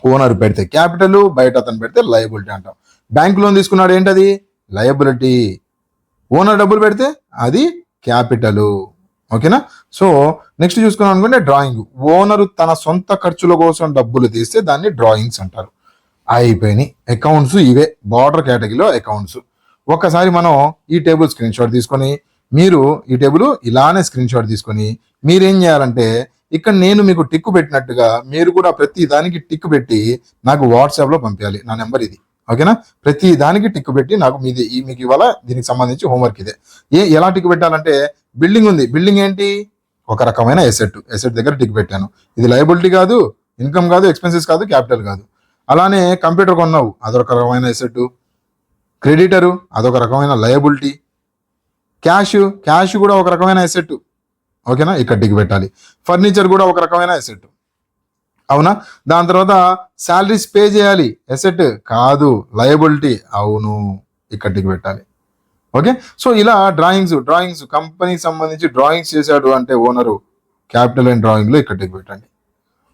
Speaker 1: ఓనర్ పెడితే క్యాపిటల్, బయట అతను పెడితే లయబిలిటీ అంటాం. బ్యాంక్ లోన్ తీసుకున్నాడు, ఏంటది, లయబిలిటీ. ఓనర్ డబ్బులు పెడితే అది క్యాపిటల్. ఓకేనా, సో నెక్స్ట్ చూసుకున్నాం అనుకుంటే డ్రాయింగ్. ఓనరు తన సొంత ఖర్చుల కోసం డబ్బులు తీస్తే దాన్ని డ్రాయింగ్స్ అంటారు. అయిపోయినాయి అకౌంట్స్, ఇవే బార్డర్ కేటగిరీలో అకౌంట్స్. ఒక్కసారి మనం ఈ టేబుల్ స్క్రీన్ షాట్ తీసుకొని, మీరు ఈ టేబుల్ ఇలానే స్క్రీన్ షాట్ తీసుకొని మీరేం చేయాలంటే, ఇక్కడ నేను మీకు టిక్కు పెట్టినట్టుగా మీరు కూడా ప్రతి దానికి టిక్కు పెట్టి నాకు వాట్సాప్లో పంపించాలి. నా నెంబర్ ఇది. ఓకేనా, ప్రతి దానికి టిక్కు పెట్టి నాకు మీకు ఇవాళ దీనికి సంబంధించి హోంవర్క్ ఇదే. ఎలా టిక్కు పెట్టాలంటే, బిల్డింగ్ ఉంది, బిల్డింగ్ ఏంటి, ఒక రకమైన ఎసెట్ దగ్గర టిక్ పెట్టాను, ఇది లయబిలిటీ కాదు, ఇన్కమ్ కాదు, ఎక్స్పెన్సెస్ కాదు, క్యాపిటల్ కాదు. అలానే కంప్యూటర్ కొన్నావు, అదొక రకమైన ఎసెట్. క్రెడిటరు, అదొక రకమైన లయబిలిటీ. క్యాష్ కూడా ఒక రకమైన ఎసెట్. ఓకేనా, ఇక్కడ టిక్ పెట్టాలి. ఫర్నిచర్ కూడా ఒక రకమైన ఎసెట్. అవునా, దాని తర్వాత శాలరీస్ పే చేయాలి, ఎసెట్ కాదు, లయబిలిటీ. అవును, ఇక్కడ టిక్ పెట్టాలి. ఓకే, సో ఇలా డ్రాయింగ్స్ కంపెనీకి సంబంధించి డ్రాయింగ్స్ చేశాడు అంటే ఓనరు, క్యాపిటల్ అండ్ డ్రాయింగ్ లో ఇక్కడ టిక్ పెట్టండి.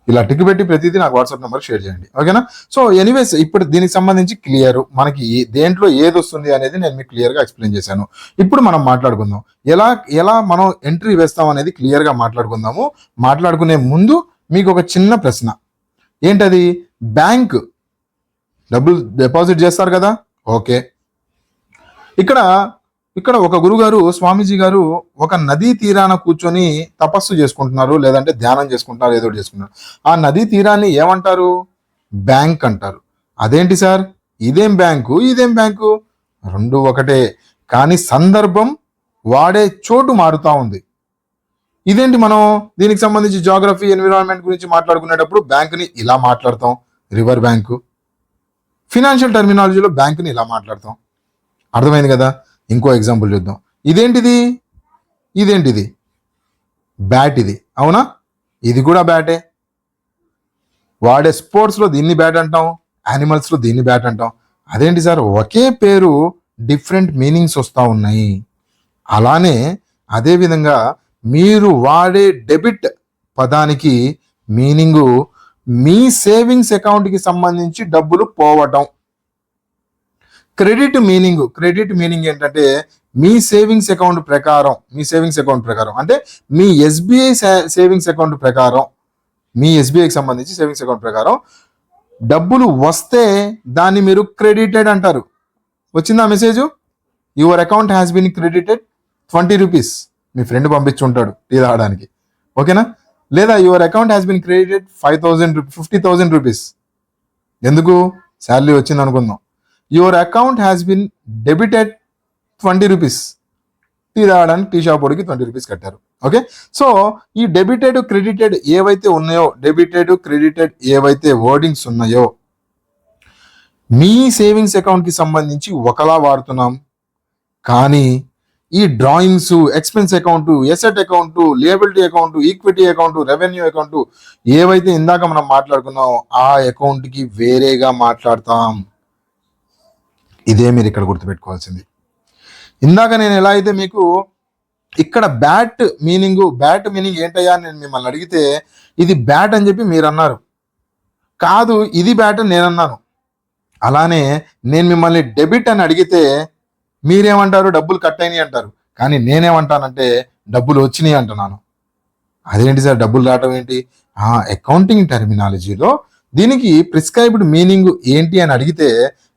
Speaker 1: ఇలా టిక్ పెట్టి ప్రతిదీ నాకు వాట్సాప్ నెంబర్ షేర్ చేయండి. ఓకేనా, సో ఎనీవేస్ ఇప్పుడు దీనికి సంబంధించి క్లియర్, మనకి దేంట్లో ఏది వస్తుంది అనేది నేను మీకు క్లియర్ గా ఎక్స్ప్లెయిన్ చేశాను. ఇప్పుడు మనం మాట్లాడుకుందాం ఎలా మనం ఎంట్రీ వేస్తాం అనేది క్లియర్ గా మాట్లాడుకుందాము. మాట్లాడుకునే ముందు మీకు ఒక చిన్న ప్రశ్న, ఏంటది, బ్యాంక్ డబ్బులు డిపాజిట్ చేస్తారు కదా. ఓకే, ఇక్కడ ఒక గురుగారు, స్వామీజీ గారు ఒక నదీ తీరాన కూర్చొని తపస్సు చేసుకుంటున్నారు, లేదంటే ధ్యానం చేసుకుంటున్నారు, ఏదో చేసుకుంటున్నారు. ఆ నదీ తీరాన్ని ఏమంటారు, బ్యాంక్ అంటారు. అదేంటి సార్, ఇదేం బ్యాంకు, రెండు ఒకటే, కానీ సందర్భం వాడే చోటు మారుతా ఉంది. ఇదేంటి, మనం దీనికి సంబంధించి జాగ్రఫీ, ఎన్విరాన్మెంట్ గురించి మాట్లాడుకునేటప్పుడు బ్యాంకుని ఇలా మాట్లాడతాం, రివర్ బ్యాంకు. ఫినాన్షియల్ టర్మినాలజీలో బ్యాంకుని ఇలా మాట్లాడతాం. అర్థమైంది కదా. ఇంకో ఎగ్జాంపుల్ చూద్దాం. ఇదేంటిది, బ్యాట్. ఇది అవునా, ఇది కూడా బ్యాటే. వాడే స్పోర్ట్స్లో దీన్ని బ్యాట్ అంటాం, యానిమల్స్లో దీన్ని బ్యాట్ అంటాం. అదేంటి సార్, ఒకే పేరు డిఫరెంట్ మీనింగ్స్ వస్తూ ఉన్నాయి. అలానే అదేవిధంగా మీరు వాడే డెబిట్ పదానికి మీనింగు మీ సేవింగ్స్ అకౌంట్కి సంబంధించి డబ్బులు పోవటం. క్రెడిట్ మీనింగ్ ఏంటంటే మీ సేవింగ్స్ అకౌంట్ ప్రకారం, అంటే మీ ఎస్బీఐ సేవింగ్స్ అకౌంట్ ప్రకారం, మీ ఎస్బీఐకి సంబంధించి సేవింగ్స్ అకౌంట్ ప్రకారం డబ్బులు వస్తే దాన్ని మీరు క్రెడిటెడ్ అంటారు. వచ్చిందా message, your account has been credited 20 rupees, మీ ఫ్రెండ్ పంపించుంటాడు టీ తాగడానికి. ఓకేనా, లేదా your account has been credited 50,000 rupees, ఎందుకు, శాలరీ వచ్చింది అనుకుందాం. Your account has been debited 20 rupees, tea తాగడానికి టీ షాప్ వాడికి 20 రూపీస్ కట్టారు. ఓకే, సో ఈ డెబిటెడ్ క్రెడిటెడ్ ఏవైతే ఉన్నాయో, ఏవైతే వర్డింగ్స్ ఉన్నాయో మీ సేవింగ్స్ అకౌంట్కి సంబంధించి ఒకలా వాడుతున్నాం. కానీ ఈ drawings, expense account, asset account, liability account, equity account, revenue account ఏవైతే ఇందాక మనం మాట్లాడుకున్నాం ఆ అకౌంట్కి వేరేగా మాట్లాడతాం. ఇదే మీరు ఇక్కడ గుర్తుపెట్టుకోవాల్సింది. ఇందాక నేను ఎలా అయితే మీకు ఇక్కడ బ్యాట్ మీనింగ్ ఏంటయ్యా అని నేను మిమ్మల్ని అడిగితే ఇది బ్యాట్ అని చెప్పి మీరు అన్నారు. కాదు ఇది బ్యాట్ అని నేను అన్నాను. అలానే నేను మిమ్మల్ని డెబిట్ అని అడిగితే మీరేమంటారు? డబ్బులు కట్ అయినాయి అంటారు. కానీ నేనేమంటానంటే డబ్బులు వచ్చినాయి అంటున్నాను. అదేంటి సార్ డబ్బులు రావటం ఏంటి? అకౌంటింగ్ టెర్మినాలజీలో దీనికి ప్రిస్క్రైబ్డ్ మీనింగ్ ఏంటి అని అడిగితే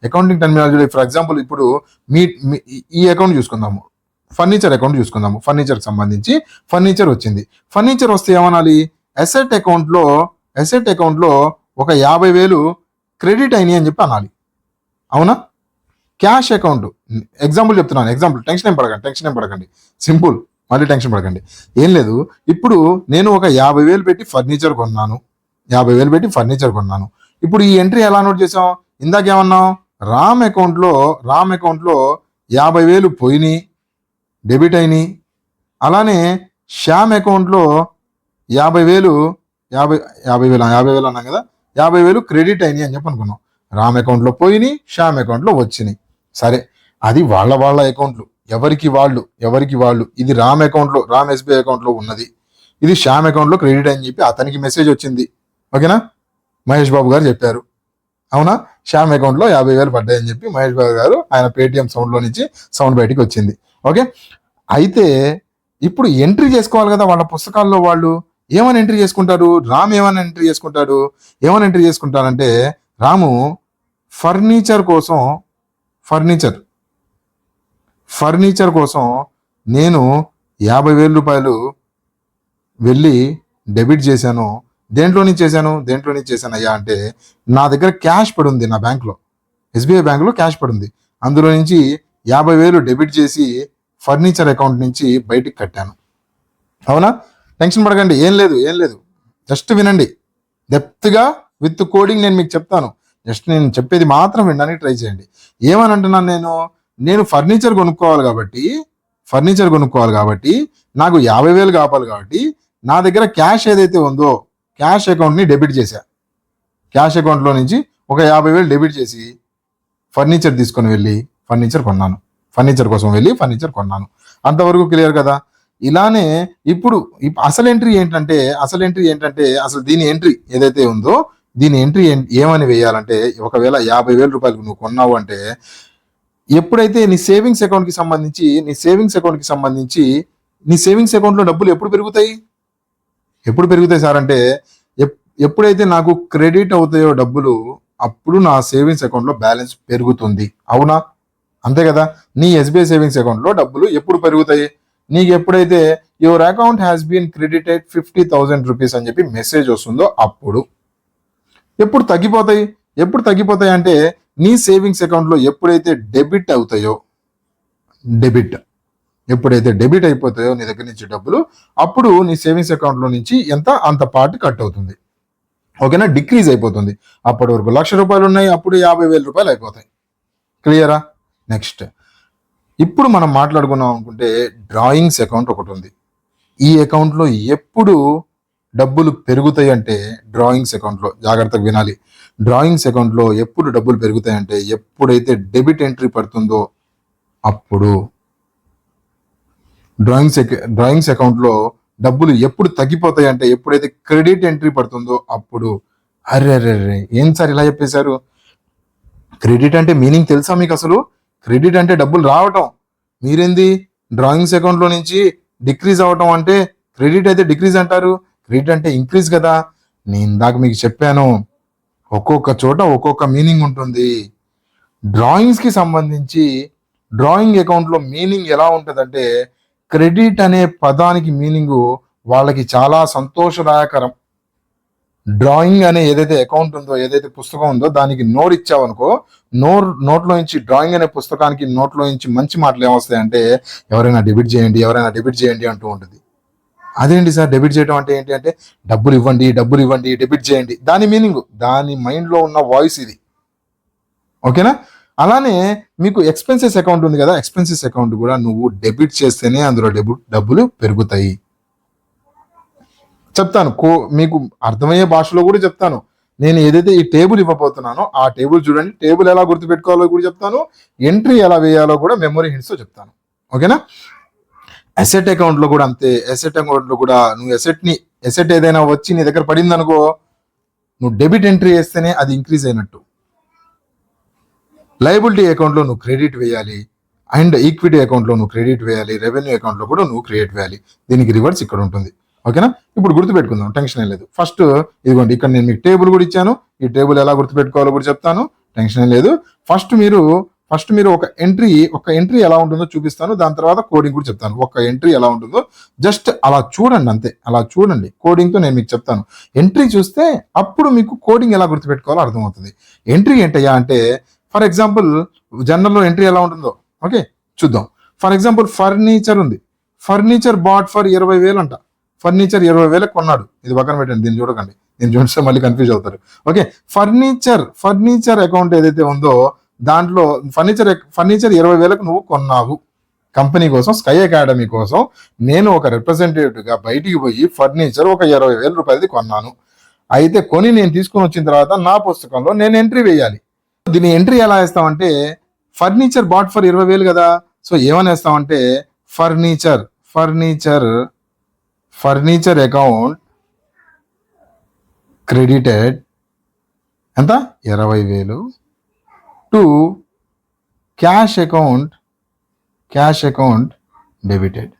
Speaker 1: అకౌంటింగ్ టెర్మినాలజీలో ఫర్ ఎగ్జాంపుల్ ఇప్పుడు ఈ అకౌంట్ చూసుకుందాము, ఫర్నిచర్ అకౌంట్ చూసుకుందాము. ఫర్నిచర్కి సంబంధించి ఫర్నిచర్ వచ్చింది. ఫర్నిచర్ వస్తే ఏమనాలి? అసెట్ అకౌంట్లో ఒక 50,000 క్రెడిట్ అయినాయి అని చెప్పి అనాలి. అవునా? క్యాష్ అకౌంట్ ఎగ్జాంపుల్ చెప్తున్నాను. టెన్షన్ ఏం పడకండి. సింపుల్. మళ్ళీ టెన్షన్ పడకండి. ఏం లేదు, ఇప్పుడు నేను ఒక 50,000 పెట్టి ఫర్నిచర్ కొన్నాను. ఇప్పుడు ఈ ఎంట్రీ ఎలా నోట్ చేసాం? ఇందాకేమన్నాం? రామ్ అకౌంట్లో 50,000 పోయినాయి, డెబిట్ అయినాయి. అలానే శ్యామ్ అకౌంట్లో 50,000 అన్నాం కదా, 50,000 క్రెడిట్ అయినాయి అని చెప్పి అనుకున్నాం. రామ్ అకౌంట్లో పోయినాయి, శ్యామ్ అకౌంట్లో వచ్చినాయి. సరే, అది వాళ్ళ అకౌంట్లు, ఎవరికి వాళ్ళు. ఇది రామ్ ఎస్బీఐ అకౌంట్లో ఉన్నది, ఇది శ్యామ్ అకౌంట్లో క్రెడిట్ అని చెప్పి అతనికి మెసేజ్ వచ్చింది. ఓకేనా? మహేష్ బాబు గారు చెప్పారు. అవునా? శ్యామ్ అకౌంట్లో 50,000 పడ్డాయని చెప్పి మహేష్ బాబు గారు ఆయన పేటిఎం సౌండ్లో నుంచి సౌండ్ బయటికి వచ్చింది. ఓకే, అయితే ఇప్పుడు ఎంట్రీ చేసుకోవాలి కదా వాళ్ళ పుస్తకాల్లో. వాళ్ళు ఏమని ఎంట్రీ చేసుకుంటారు? రామ్ ఏమని ఎంట్రీ చేసుకుంటారంటే రాము ఫర్నిచర్ కోసం నేను 50,000 రూపాయలు వెళ్ళి డెబిట్ చేశాను. దేంట్లో నుంచి చేశాను అయ్యా అంటే నా దగ్గర క్యాష్ పడుంది, నా బ్యాంక్లో, ఎస్బీఐ బ్యాంకులో క్యాష్ పడుంది. అందులో నుంచి 50,000 డెబిట్ చేసి ఫర్నిచర్ అకౌంట్ నుంచి బయటికి కట్టాను. అవునా? టెన్షన్ పడకండి. ఏం లేదు, జస్ట్ వినండి. డెప్త్గా విత్ కోడింగ్ నేను మీకు చెప్తాను. జస్ట్ నేను చెప్పేది మాత్రం వినడానికి ట్రై చేయండి. ఏమని అంటున్నాను? నేను ఫర్నిచర్ కొనుక్కోవాలి కాబట్టి నాకు 50,000 కావాలి కాబట్టి నా దగ్గర క్యాష్ ఏదైతే ఉందో క్యాష్ అకౌంట్ని డెబిట్ చేశా. క్యాష్ అకౌంట్లో నుంచి ఒక 50,000 డెబిట్ చేసి ఫర్నిచర్ తీసుకొని వెళ్ళి ఫర్నిచర్ కొన్నాను. అంతవరకు క్లియర్ కదా? ఇలానే ఇప్పుడు అసలు ఎంట్రీ ఏంటంటే అసలు దీని ఎంట్రీ ఏదైతే ఉందో దీని ఎంట్రీ ఏమని వేయాలంటే, ఒకవేళ 50,000 రూపాయలకు నువ్వు కొన్నావు అంటే ఎప్పుడైతే నీ సేవింగ్స్ అకౌంట్కి సంబంధించి నీ సేవింగ్స్ అకౌంట్లో డబ్బులు ఎప్పుడు పెరుగుతాయి సార్ అంటే ఎప్పుడైతే నాకు క్రెడిట్ అవుతాయో డబ్బులు అప్పుడు నా సేవింగ్స్ అకౌంట్లో బ్యాలెన్స్ పెరుగుతుంది. అవునా? అంతే కదా? నీ ఎస్బీఐ సేవింగ్స్ అకౌంట్లో డబ్బులు ఎప్పుడు పెరుగుతాయి? నీకు ఎప్పుడైతే your account has been credited 50,000 rupees అని చెప్పి మెసేజ్ వస్తుందో అప్పుడు. ఎప్పుడు తగ్గిపోతాయి అంటే నీ సేవింగ్స్ అకౌంట్లో ఎప్పుడైతే డెబిట్ అయిపోతాయో నీ దగ్గర నుంచి డబ్బులు, అప్పుడు నీ సేవింగ్స్ అకౌంట్లో నుంచి అంత పార్ట్ కట్ అవుతుంది. ఓకేనా? డిక్రీజ్ అయిపోతుంది. అప్పటి వరకు 1,00,000 రూపాయలు ఉన్నాయి, అప్పుడు 50,000 రూపాయలు అయిపోతాయి. క్లియరా? నెక్స్ట్, ఇప్పుడు మనం మాట్లాడుకున్నాం అనుకుంటే డ్రాయింగ్స్ అకౌంట్ ఒకటి ఉంది. ఈ అకౌంట్లో ఎప్పుడు డబ్బులు పెరుగుతాయి అంటే డ్రాయింగ్స్ అకౌంట్లో, జాగ్రత్తగా వినాలి, డ్రాయింగ్స్ అకౌంట్లో ఎప్పుడు డబ్బులు పెరుగుతాయంటే ఎప్పుడైతే డెబిట్ ఎంట్రీ పడుతుందో అప్పుడు. డ్రాయింగ్స్ అకౌంట్లో డబ్బులు ఎప్పుడు తగ్గిపోతాయి అంటే ఎప్పుడైతే క్రెడిట్ ఎంట్రీ పడుతుందో అప్పుడు. అరే ఏం సార్ ఇలా చెప్పేశారు? క్రెడిట్ అంటే మీనింగ్ తెలుసా మీకు? అసలు క్రెడిట్ అంటే డబ్బులు రావటం. మీరేంది డ్రాయింగ్స్ అకౌంట్లో నుంచి డిక్రీజ్ అవటం అంటే క్రెడిట్ అయితే డిక్రీజ్ అంటారు. క్రెడిట్ అంటే ఇంక్రీజ్ కదా. నేను ఇందాక మీకు చెప్పాను, ఒక్కొక్క చోట ఒక్కొక్క మీనింగ్ ఉంటుంది. డ్రాయింగ్స్కి సంబంధించి డ్రాయింగ్ అకౌంట్లో మీనింగ్ ఎలా ఉంటుందంటే క్రెడిట్ అనే పదానికి మీనింగు వాళ్ళకి చాలా సంతోషదాయకరం. డ్రాయింగ్ అనే ఏదైతే అకౌంట్ ఉందో, ఏదైతే పుస్తకం ఉందో దానికి నోట్ ఇచ్చావనుకో, నోట్లో నుంచి డ్రాయింగ్ అనే పుస్తకానికి నోట్లో నుంచి మంచి మాటలు ఏమొస్తాయంటే ఎవరైనా డెబిట్ చేయండి అంటూ ఉంటుంది. అదేంటి సార్ డెబిట్ చేయడం అంటే ఏంటి అంటే డబ్బులు ఇవ్వండి, డెబిట్ చేయండి. దాని మీనింగ్, దాని మైండ్లో ఉన్న వాయిస్ ఇది. ఓకేనా? అలానే మీకు ఎక్స్పెన్సెస్ అకౌంట్ ఉంది కదా, ఎక్స్పెన్సెస్ అకౌంట్ కూడా నువ్వు డెబిట్ చేస్తేనే అందులో డబ్బులు పెరుగుతాయి. చెప్తాను, మీకు అర్థమయ్యే భాషలో కూడా చెప్తాను. నేను ఏదైతే ఈ టేబుల్ ఇవ్వబోతున్నానో ఆ టేబుల్ చూడండి. టేబుల్ ఎలా గుర్తుపెట్టుకోవాలో కూడా చెప్తాను, ఎంట్రీ ఎలా వేయాలో కూడా మెమరీ హింట్స్ చెప్తాను. ఓకేనా? అసెట్ అకౌంట్ లో కూడా అంతే. అసెట్ అకౌంట్ లో కూడా నువ్వు అసెట్ ఏదైనా వచ్చి నీ దగ్గర పడింది అనుకో, నువ్వు డెబిట్ ఎంట్రీ వేస్తేనే అది ఇంక్రీజ్ అయినట్టు. లయబిలిటీ అకౌంట్ లో నువ్వు క్రెడిట్ వేయాలి, అండ్ ఈక్విటీ అకౌంట్ లో నువ్వు క్రెడిట్ వేయాలి, రెవెన్యూ అకౌంట్ లో కూడా నువ్వు క్రెడిట్ వేయాలి. దీనికి రివర్స్ ఇక్కడ ఉంటుంది. ఓకేనా? ఇప్పుడు గుర్తుపెట్టుకుందాం, టెన్షన్ ఏం లేదు. ఫస్ట్ ఇదిగోండి, ఇక్కడ నేను మీకు టేబుల్ కూడా ఇచ్చాను. ఈ టేబుల్ ఎలా గుర్తుపెట్టుకోవాలో కూడా చెప్తాను, టెన్షన్ ఏం లేదు. ఫస్ట్ మీరు ఒక ఎంట్రీ ఎలా ఉంటుందో చూపిస్తాను. దాని తర్వాత కోడింగ్ కూడా చెప్తాను. ఒక ఎంట్రీ ఎలా ఉంటుందో జస్ట్ అలా చూడండి, అంతే. అలా చూడండి, కోడింగ్ తో నేను మీకు చెప్తాను. ఎంట్రీ చూస్తే అప్పుడు మీకు కోడింగ్ ఎలా గుర్తుపెట్టుకోవాలో అర్థమవుతుంది. ఎంట్రీ ఏంటయ్యా అంటే, ఫర్ ఎగ్జాంపుల్ జనరల్లో ఎంట్రీ ఎలా ఉంటుందో ఓకే చూద్దాం. ఫర్ ఎగ్జాంపుల్ ఫర్నిచర్ ఉంది. ఫర్నిచర్ బాట్ ఫర్ 20,000 అంట. ఫర్నిచర్ 20,000 కొన్నాడు. ఇది పక్కన పెట్టండి, దీన్ని చూడకండి. దీన్ని చూస్తే మళ్ళీ కన్ఫ్యూజ్ అవుతారు. ఓకే, ఫర్నిచర్ అకౌంట్ ఏదైతే ఉందో దాంట్లో ఫర్నిచర్ 20,000 నువ్వు కొన్నావు. కంపెనీ కోసం, స్కై అకాడమీ కోసం నేను ఒక రిప్రజెంటేటివ్ గా బయటికి పోయి ఫర్నిచర్ ఒక 20,000 రూపాయలది కొన్నాను. అయితే కొని నేను తీసుకొని వచ్చిన తర్వాత నా పుస్తకంలో నేను ఎంట్రీ వేయాలి. దీని ఎంట్రీ ఎలా వేస్తామంటే, ఫర్నిచర్ బాట్ ఫర్ 20,000 కదా, సో ఏమని వేస్తామంటే ఫర్నిచర్ అకౌంట్ క్రెడిటెడ్ ఎంత 20,000 to cash account debited.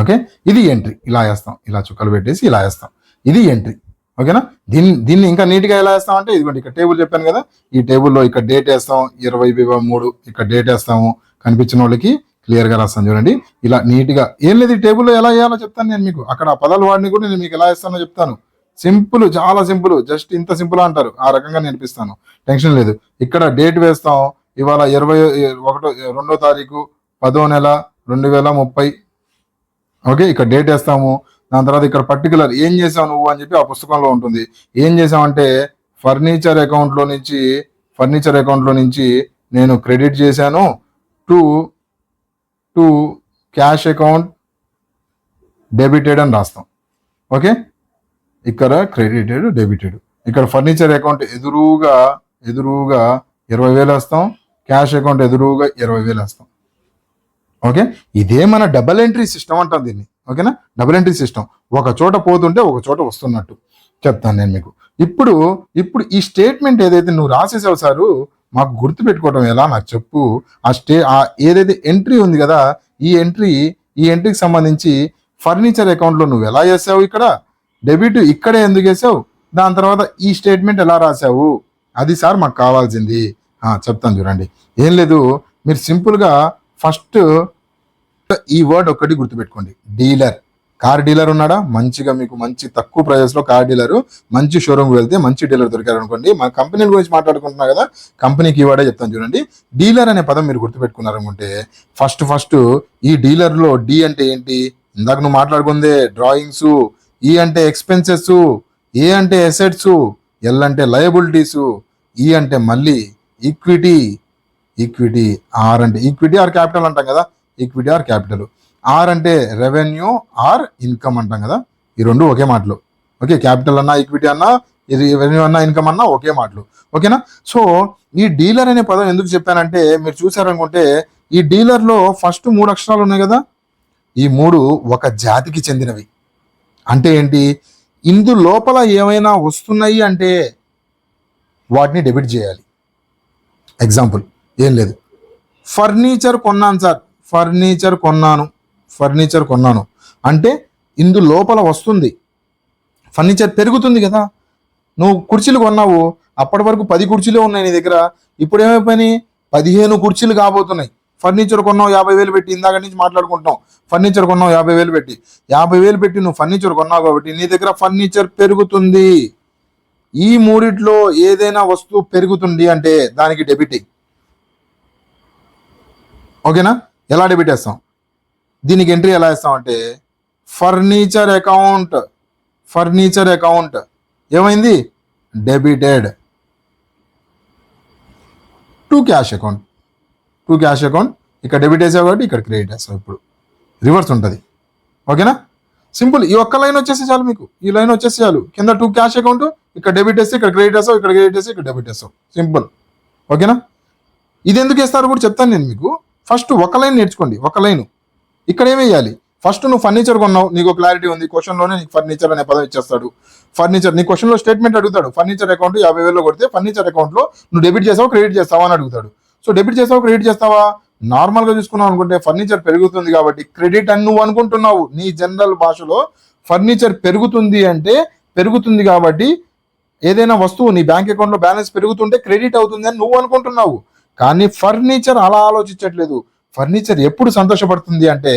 Speaker 1: Okay, ఇది ఎంట్రీ. ఇలా వేస్తాం, ఇలా చుక్కలు పెట్టేసి ఇలా వేస్తాం. ఇది ఎంట్రీ. ఓకేనా? దీన్ని ఇంకా నీట్గా ఎలా వేస్తాం అంటే, ఇదిగోండి ఇక్కడ టేబుల్ చెప్పాను కదా, ఈ టేబుల్లో ఇక్కడ డేట్ వేస్తాం 20/3, ఇక్కడ డేట్ వేస్తాము. కనిపించిన వాళ్ళకి క్లియర్గా రాస్తాను చూడండి. ఇలా నీట్గా ఏం లేదు, ఈ టేబుల్లో ఎలా వేయాలో చెప్తాను నేను మీకు. అక్కడ ఆ పదాలు వాడిని కూడా నేను మీకు ఎలా వేస్తానో చెప్తాను. సింపుల్, చాలా సింపుల్. జస్ట్ ఇంత సింపుల్ అంటారు, ఆ రకంగా నేర్పిస్తాను, టెన్షన్ లేదు. ఇక్కడ డేట్ వేస్తాం, ఇవాళ 2వ తారీఖు 10వ నెల 2030. ఓకే, ఇక్కడ డేట్ వేస్తాము. దాని తర్వాత ఇక్కడ పర్టికులర్ ఏం చేసావు నువ్వు అని చెప్పి ఆ పుస్తకంలో ఉంటుంది. ఏం చేసామంటే ఫర్నిచర్ అకౌంట్ లో నుంచి నేను క్రెడిట్ చేశాను టు క్యాష్ అకౌంట్ డెబిటెడ్ అని రాస్తాం. ఓకే, ఇక్కడ క్రెడిటెడ్, డెబిటెడ్. ఇక్కడ ఫర్నిచర్ అకౌంట్ ఎదురుగా 20,000 వేస్తాం, క్యాష్ అకౌంట్ ఎదురుగా 20,000 వేస్తాం. ఓకే, ఇదే మన డబల్ ఎంట్రీ సిస్టమ్ అంటాం దీన్ని. ఓకేనా? Double entry system. ఒక చోట పోతుంటే ఒక చోట వస్తున్నట్టు చెప్తాను నేను మీకు. ఇప్పుడు ఈ స్టేట్మెంట్ ఏదైతే నువ్వు రాసేసావు సారు, మాకు గుర్తు పెట్టుకోవడం ఎలా నాకు చెప్పు. ఆ ఏదైతే ఎంట్రీ ఉంది కదా, ఈ ఎంట్రీకి సంబంధించి ఫర్నిచర్ అకౌంట్లో నువ్వు ఎలా చేసావు, ఇక్కడ డెబిట్ ఇక్కడే ఎందుకు వేసావు, దాని తర్వాత ఈ స్టేట్మెంట్ ఎలా రాసావు, అది సార్ మాకు కావాల్సింది. చెప్తాను చూడండి. ఏం లేదు, మీరు సింపుల్గా ఫస్ట్ ఈ వర్డ్ ఒక్కటి గుర్తుపెట్టుకోండి. డీలర్. కార్ డీలర్ ఉన్నాడా, మంచిగా మీకు మంచి తక్కువ ప్రైజెస్ లో కార్ డీలర్, మంచి షోరూమ్కి వెళ్తే మంచి డీలర్ దొరికారు అనుకోండి. మన కంపెనీ గురించి మాట్లాడుకుంటున్నా కదా, కంపెనీకి ఈ వర్డే చెప్తాను చూడండి. డీలర్ అనే పదం మీరు గుర్తుపెట్టుకున్నారు అనుకుంటే, ఫస్ట్ ఈ డీలర్ లో డి అంటే ఏంటి, ఇందాక నువ్వు మాట్లాడుకుందే డ్రాయింగ్స్, ఈ అంటే ఎక్స్పెన్సెస్, ఏ అంటే అసెట్స్, ఎల్ అంటే లయబిలిటీస్, ఈ అంటే మళ్ళీ ఈక్విటీ, ఆర్ అంటే ఈక్విటీ ఆర్ క్యాపిటల్ అంటాం కదా, ఈక్విటీ ఆర్ క్యాపిటల్, ఆర్ అంటే రెవెన్యూ ఆర్ ఇన్కమ్ అంటాం కదా. ఈ రెండు ఒకే మాటలు. ఓకే, క్యాపిటల్ అన్నా, ఈక్విటీ అన్నా, రెవెన్యూ అన్నా, ఇన్కమ్ అన్నా ఒకే మాటలు. ఓకేనా? సో ఈ డీలర్ అనే పదం ఎందుకు చెప్పానంటే, మీరు చూసారనుకుంటే ఈ డీలర్లో ఫస్ట్ 3 అక్షరాలు ఉన్నాయి కదా, ఈ 3 ఒక జాతికి చెందినవి. అంటే ఏంటి, ఇందు లోపల ఏమైనా వస్తున్నాయి అంటే వాటిని డెబిట్ చేయాలి. ఎగ్జాంపుల్ ఏం లేదు, ఫర్నిచర్ కొన్నాను సార్, ఫర్నిచర్ కొన్నాను అంటే ఇందు లోపల వస్తుంది. ఫర్నిచర్ పెరుగుతుంది కదా, నువ్వు కుర్చీలు కొన్నావు, అప్పటి వరకు 10 కుర్చీలే ఉన్నాయి నీ దగ్గర, ఇప్పుడు ఏమైపోయినాయి 15 కుర్చీలు కాబోతున్నాయి. ఫర్నిచర్ కొన్నావు 50,000 పెట్టి, ఇందాక నుంచి మాట్లాడుకుంటాం. ఫర్నిచర్ కొన్నావు 50,000 పెట్టి, 50,000 పెట్టి నువ్వు ఫర్నిచర్ కొన్నావు కాబట్టి నీ దగ్గర ఫర్నిచర్ పెరుగుతుంది. ఈ మూడిట్లో ఏదైనా వస్తువు పెరుగుతుంది అంటే దానికి డెబిట్. ఓకేనా? ఎలా డెబిట్ వేస్తాం, దీనికి ఎంట్రీ ఎలా వేస్తాం అంటే ఫర్నిచర్ అకౌంట్ ఏమైంది, డెబిటెడ్ టు క్యాష్ అకౌంట్. ఇక్కడ డెబిట్ వేసావు కాబట్టి ఇక్కడ క్రెడిట్ వేస్తావు. ఇప్పుడు రివర్స్ ఉంటుంది. ఓకేనా? సింపుల్. ఈ ఒక్క లైన్ వచ్చేసి చాలు మీకు, ఈ లైన్ వచ్చేసి చాలు. కింద 2 క్యాష్ అకౌంట్, ఇక్కడ డెబిట్ వేస్తే ఇక్కడ క్రెడిట్ వేస్తావు, ఇక్కడ క్రెడిట్ వేస్తే ఇక్కడ డెబిట్ వేస్తావు. సింపుల్. ఓకేనా? ఇది ఎందుకు వేస్తారో కూడా చెప్తాను నేను మీకు. ఫస్ట్ ఒక లైన్ నేర్చుకోండి, ఒక లైన్. ఇక్కడ ఏం వేయాలి? ఫస్ట్ నువ్వు ఫర్నిచర్ కొన్నావు, నీకు క్లారిటీ ఉంది. క్వశ్చన్లోనే నీకు ఫర్నిచర్ అనే పదం ఇచ్చేస్తాడు. ఫర్నిచర్ నీ క్వశ్చన్లో స్టేట్మెంట్ అడుగుతాడు. ఫర్నిచర్ అకౌంట్ 50,000 కొడితే ఫర్నిచర్ అకౌంట్లో నువ్వు డెబిట్ చేస్తావా క్రెడిట్ చేస్తావా అని అడుగుతాడు. సో డెబిట్ చేస్తావా క్రెడిట్ చేస్తావా? నార్మల్గా చూసుకున్నావు అనుకుంటే ఫర్నిచర్ పెరుగుతుంది కాబట్టి క్రెడిట్ అని నువ్వు అనుకుంటున్నావు. నీ జనరల్ భాషలో ఫర్నిచర్ పెరుగుతుంది అంటే పెరుగుతుంది కాబట్టి ఏదైనా వస్తువు నీ బ్యాంక్ అకౌంట్లో బ్యాలెన్స్ పెరుగుతుంటే క్రెడిట్ అవుతుంది అని నువ్వు అనుకుంటున్నావు. కానీ ఫర్నిచర్ అలా ఆలోచించట్లేదు. ఫర్నిచర్ ఎప్పుడు సంతోషపడుతుంది అంటే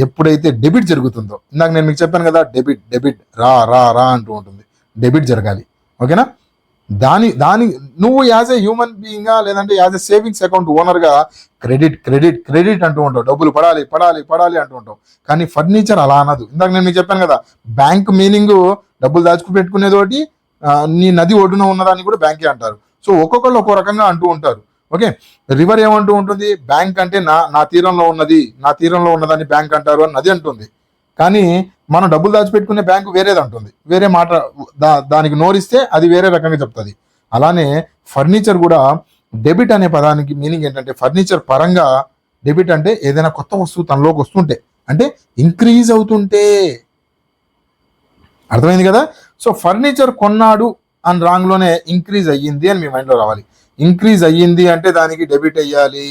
Speaker 1: ఎప్పుడైతే డెబిట్ జరుగుతుందో. ఇందాక నేను మీకు చెప్పాను కదా, డెబిట్ డెబిట్ రా రా రా అంటూ ఉంటుంది. డెబిట్ జరగాలి. ఓకేనా? దాని నువ్వు యాజ్ ఏ హ్యూమన్ బీయింగ్గా లేదంటే యాజ్ ఏ సేవింగ్స్ అకౌంట్ ఓనర్గా క్రెడిట్ క్రెడిట్ క్రెడిట్ అంటూ ఉంటావు. డబ్బులు పడాలి పడాలి పడాలి అంటూ ఉంటావు. కానీ ఫర్నిచర్ అలా అనదు. ఇందాక నేను మీకు చెప్పాను కదా, బ్యాంక్ మీనింగ్ డబ్బులు దాచుకు పెట్టుకునేదోటి, నీ నది ఒడ్డున ఉన్నదాన్ని కూడా బ్యాంకే అంటారు. సో ఒక్కొక్కళ్ళు ఒక్కో రకంగా అంటూ ఉంటారు. ఓకే, రివర్ ఏమంటూ ఉంటుంది? బ్యాంక్ అంటే నా తీరంలో ఉన్నదాన్ని బ్యాంక్ అంటారు అని నది అంటుంది. కానీ మనం డబ్బులు దాచిపెట్టుకునే బ్యాంకు వేరేది అంటుంది, వేరే మాట. దానికి నోరిస్తే అది వేరే రకంగా చెప్తుంది. అలానే ఫర్నిచర్ కూడా డెబిట్ అనే పదానికి మీనింగ్ ఏంటంటే ఫర్నిచర్ పరంగా డెబిట్ అంటే ఏదైనా కొత్త వస్తువు తనలోకి వస్తుంటే, అంటే ఇంక్రీజ్ అవుతుంటే. అర్థమైంది కదా? సో ఫర్నిచర్ కొన్నాడు అని రాంగ్లోనే ఇంక్రీజ్ అయ్యింది అని మీ మైండ్లో రావాలి. ఇంక్రీజ్ అయ్యింది అంటే దానికి డెబిట్ అయ్యాలి.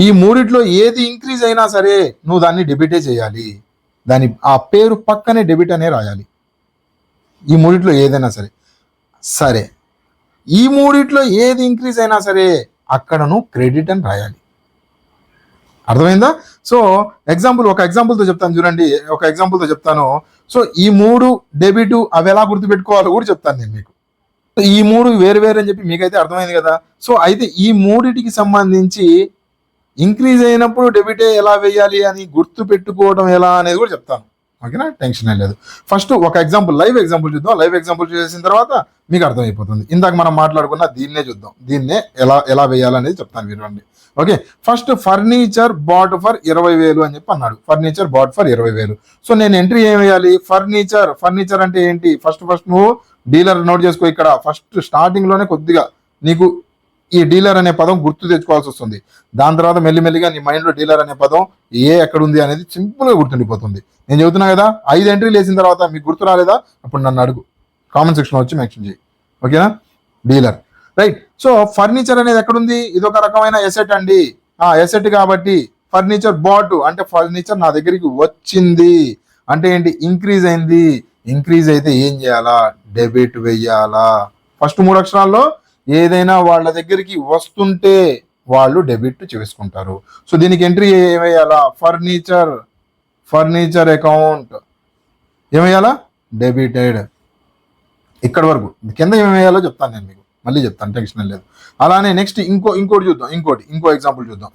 Speaker 1: ఈ మూడిట్లో ఏది ఇంక్రీజ్ అయినా సరే నువ్వు దాన్ని డెబిటే చేయాలి. ఆ పేరు పక్కనే డెబిట్ అనే రాయాలి. ఈ మూడిట్లో ఏదైనా సరే ఈ మూడిట్లో ఏది ఇంక్రీజ్ అయినా సరే అక్కడ నువ్వు క్రెడిట్ అని రాయాలి. అర్థమైందా? సో ఒక ఎగ్జాంపుల్తో చెప్తాను చూడండి. సో ఈ 3 డెబిట్ అవి ఎలా గుర్తుపెట్టుకోవాలో కూడా చెప్తాను నేను మీకు. ఈ 3 వేరు వేరు అని చెప్పి మీకైతే అర్థమైంది కదా. సో అయితే ఈ మూడిటికి సంబంధించి ఇంక్రీజ్ అయినప్పుడు డెబిటే ఎలా వేయాలి అని గుర్తు పెట్టుకోవడం ఎలా అనేది కూడా చెప్తాను. ఓకేనా? టెన్షన్ లేదు. ఫస్ట్ ఒక లైవ్ ఎగ్జాంపుల్ చూద్దాం. లైవ్ ఎగ్జాంపుల్ చేసిన తర్వాత మీకు అర్థమైపోతుంది. ఇందాక మనం మాట్లాడుకున్న దీన్నే చూద్దాం. దీన్నే ఎలా వేయాలనేది చెప్తాను వినండి. Okay, first furniture bought for 20,000 అని చెప్పి అన్నాడు. Furniture bought for 20,000. సో నేను ఎంట్రీ ఏం వేయాలి? ఫర్నిచర్ అంటే ఏంటి? ఫస్ట్ నువ్వు డీలర్ నోట్ చేసుకో. ఇక్కడ ఫస్ట్ స్టార్టింగ్ లోనే కొద్దిగా నీకు ఈ డీలర్ అనే పదం గుర్తు తెచ్చుకోవాల్సి వస్తుంది. దాని తర్వాత మెల్లిమెల్లిగా నీ మైండ్లో డీలర్ అనే పదం ఎక్కడ ఉంది అనేది సింపుల్గా గుర్తుండిపోతుంది. నేను చెబుతున్నా కదా, 5 ఎంట్రీలు వేసిన తర్వాత మీకు గుర్తు రాలేదా? అప్పుడు నన్ను అడుగు, కామెంట్ సెక్షన్లో వచ్చి మెన్షన్ చేయి. ఓకేనా? Dealer, right. సో ఫర్నిచర్ అనేది ఎక్కడుంది? ఇది ఒక రకమైన ఎసెట్ అండి. ఎసెట్ కాబట్టి ఫర్నిచర్ బాట్ అంటే ఫర్నిచర్ నా దగ్గరికి వచ్చింది అంటే ఏంటి? ఇంక్రీజ్ అయింది. ఇంక్రీజ్ అయితే ఏం చేయాలా? డెబిట్ వెయ్యాలా. ఫస్ట్ 3 అక్షరాల్లో ఏదైనా వాళ్ళ దగ్గరికి వస్తుంటే వాళ్ళు డెబిట్ చేసుకుంటారు. సో దీనికి ఎంట్రీ ఏమేయాలా? ఫర్నిచర్ అకౌంట్ ఏమేయాలా? డెబిటెడ్. ఇక్కడ వరకు. కింద ఏమేయాలో చెప్తాను నేను మీకు, మళ్ళీ చెప్తాను, టెన్షన్ లేదు. అలానే నెక్స్ట్ ఇంకోటి చూద్దాం. ఇంకో ఎగ్జాంపుల్ చూద్దాం.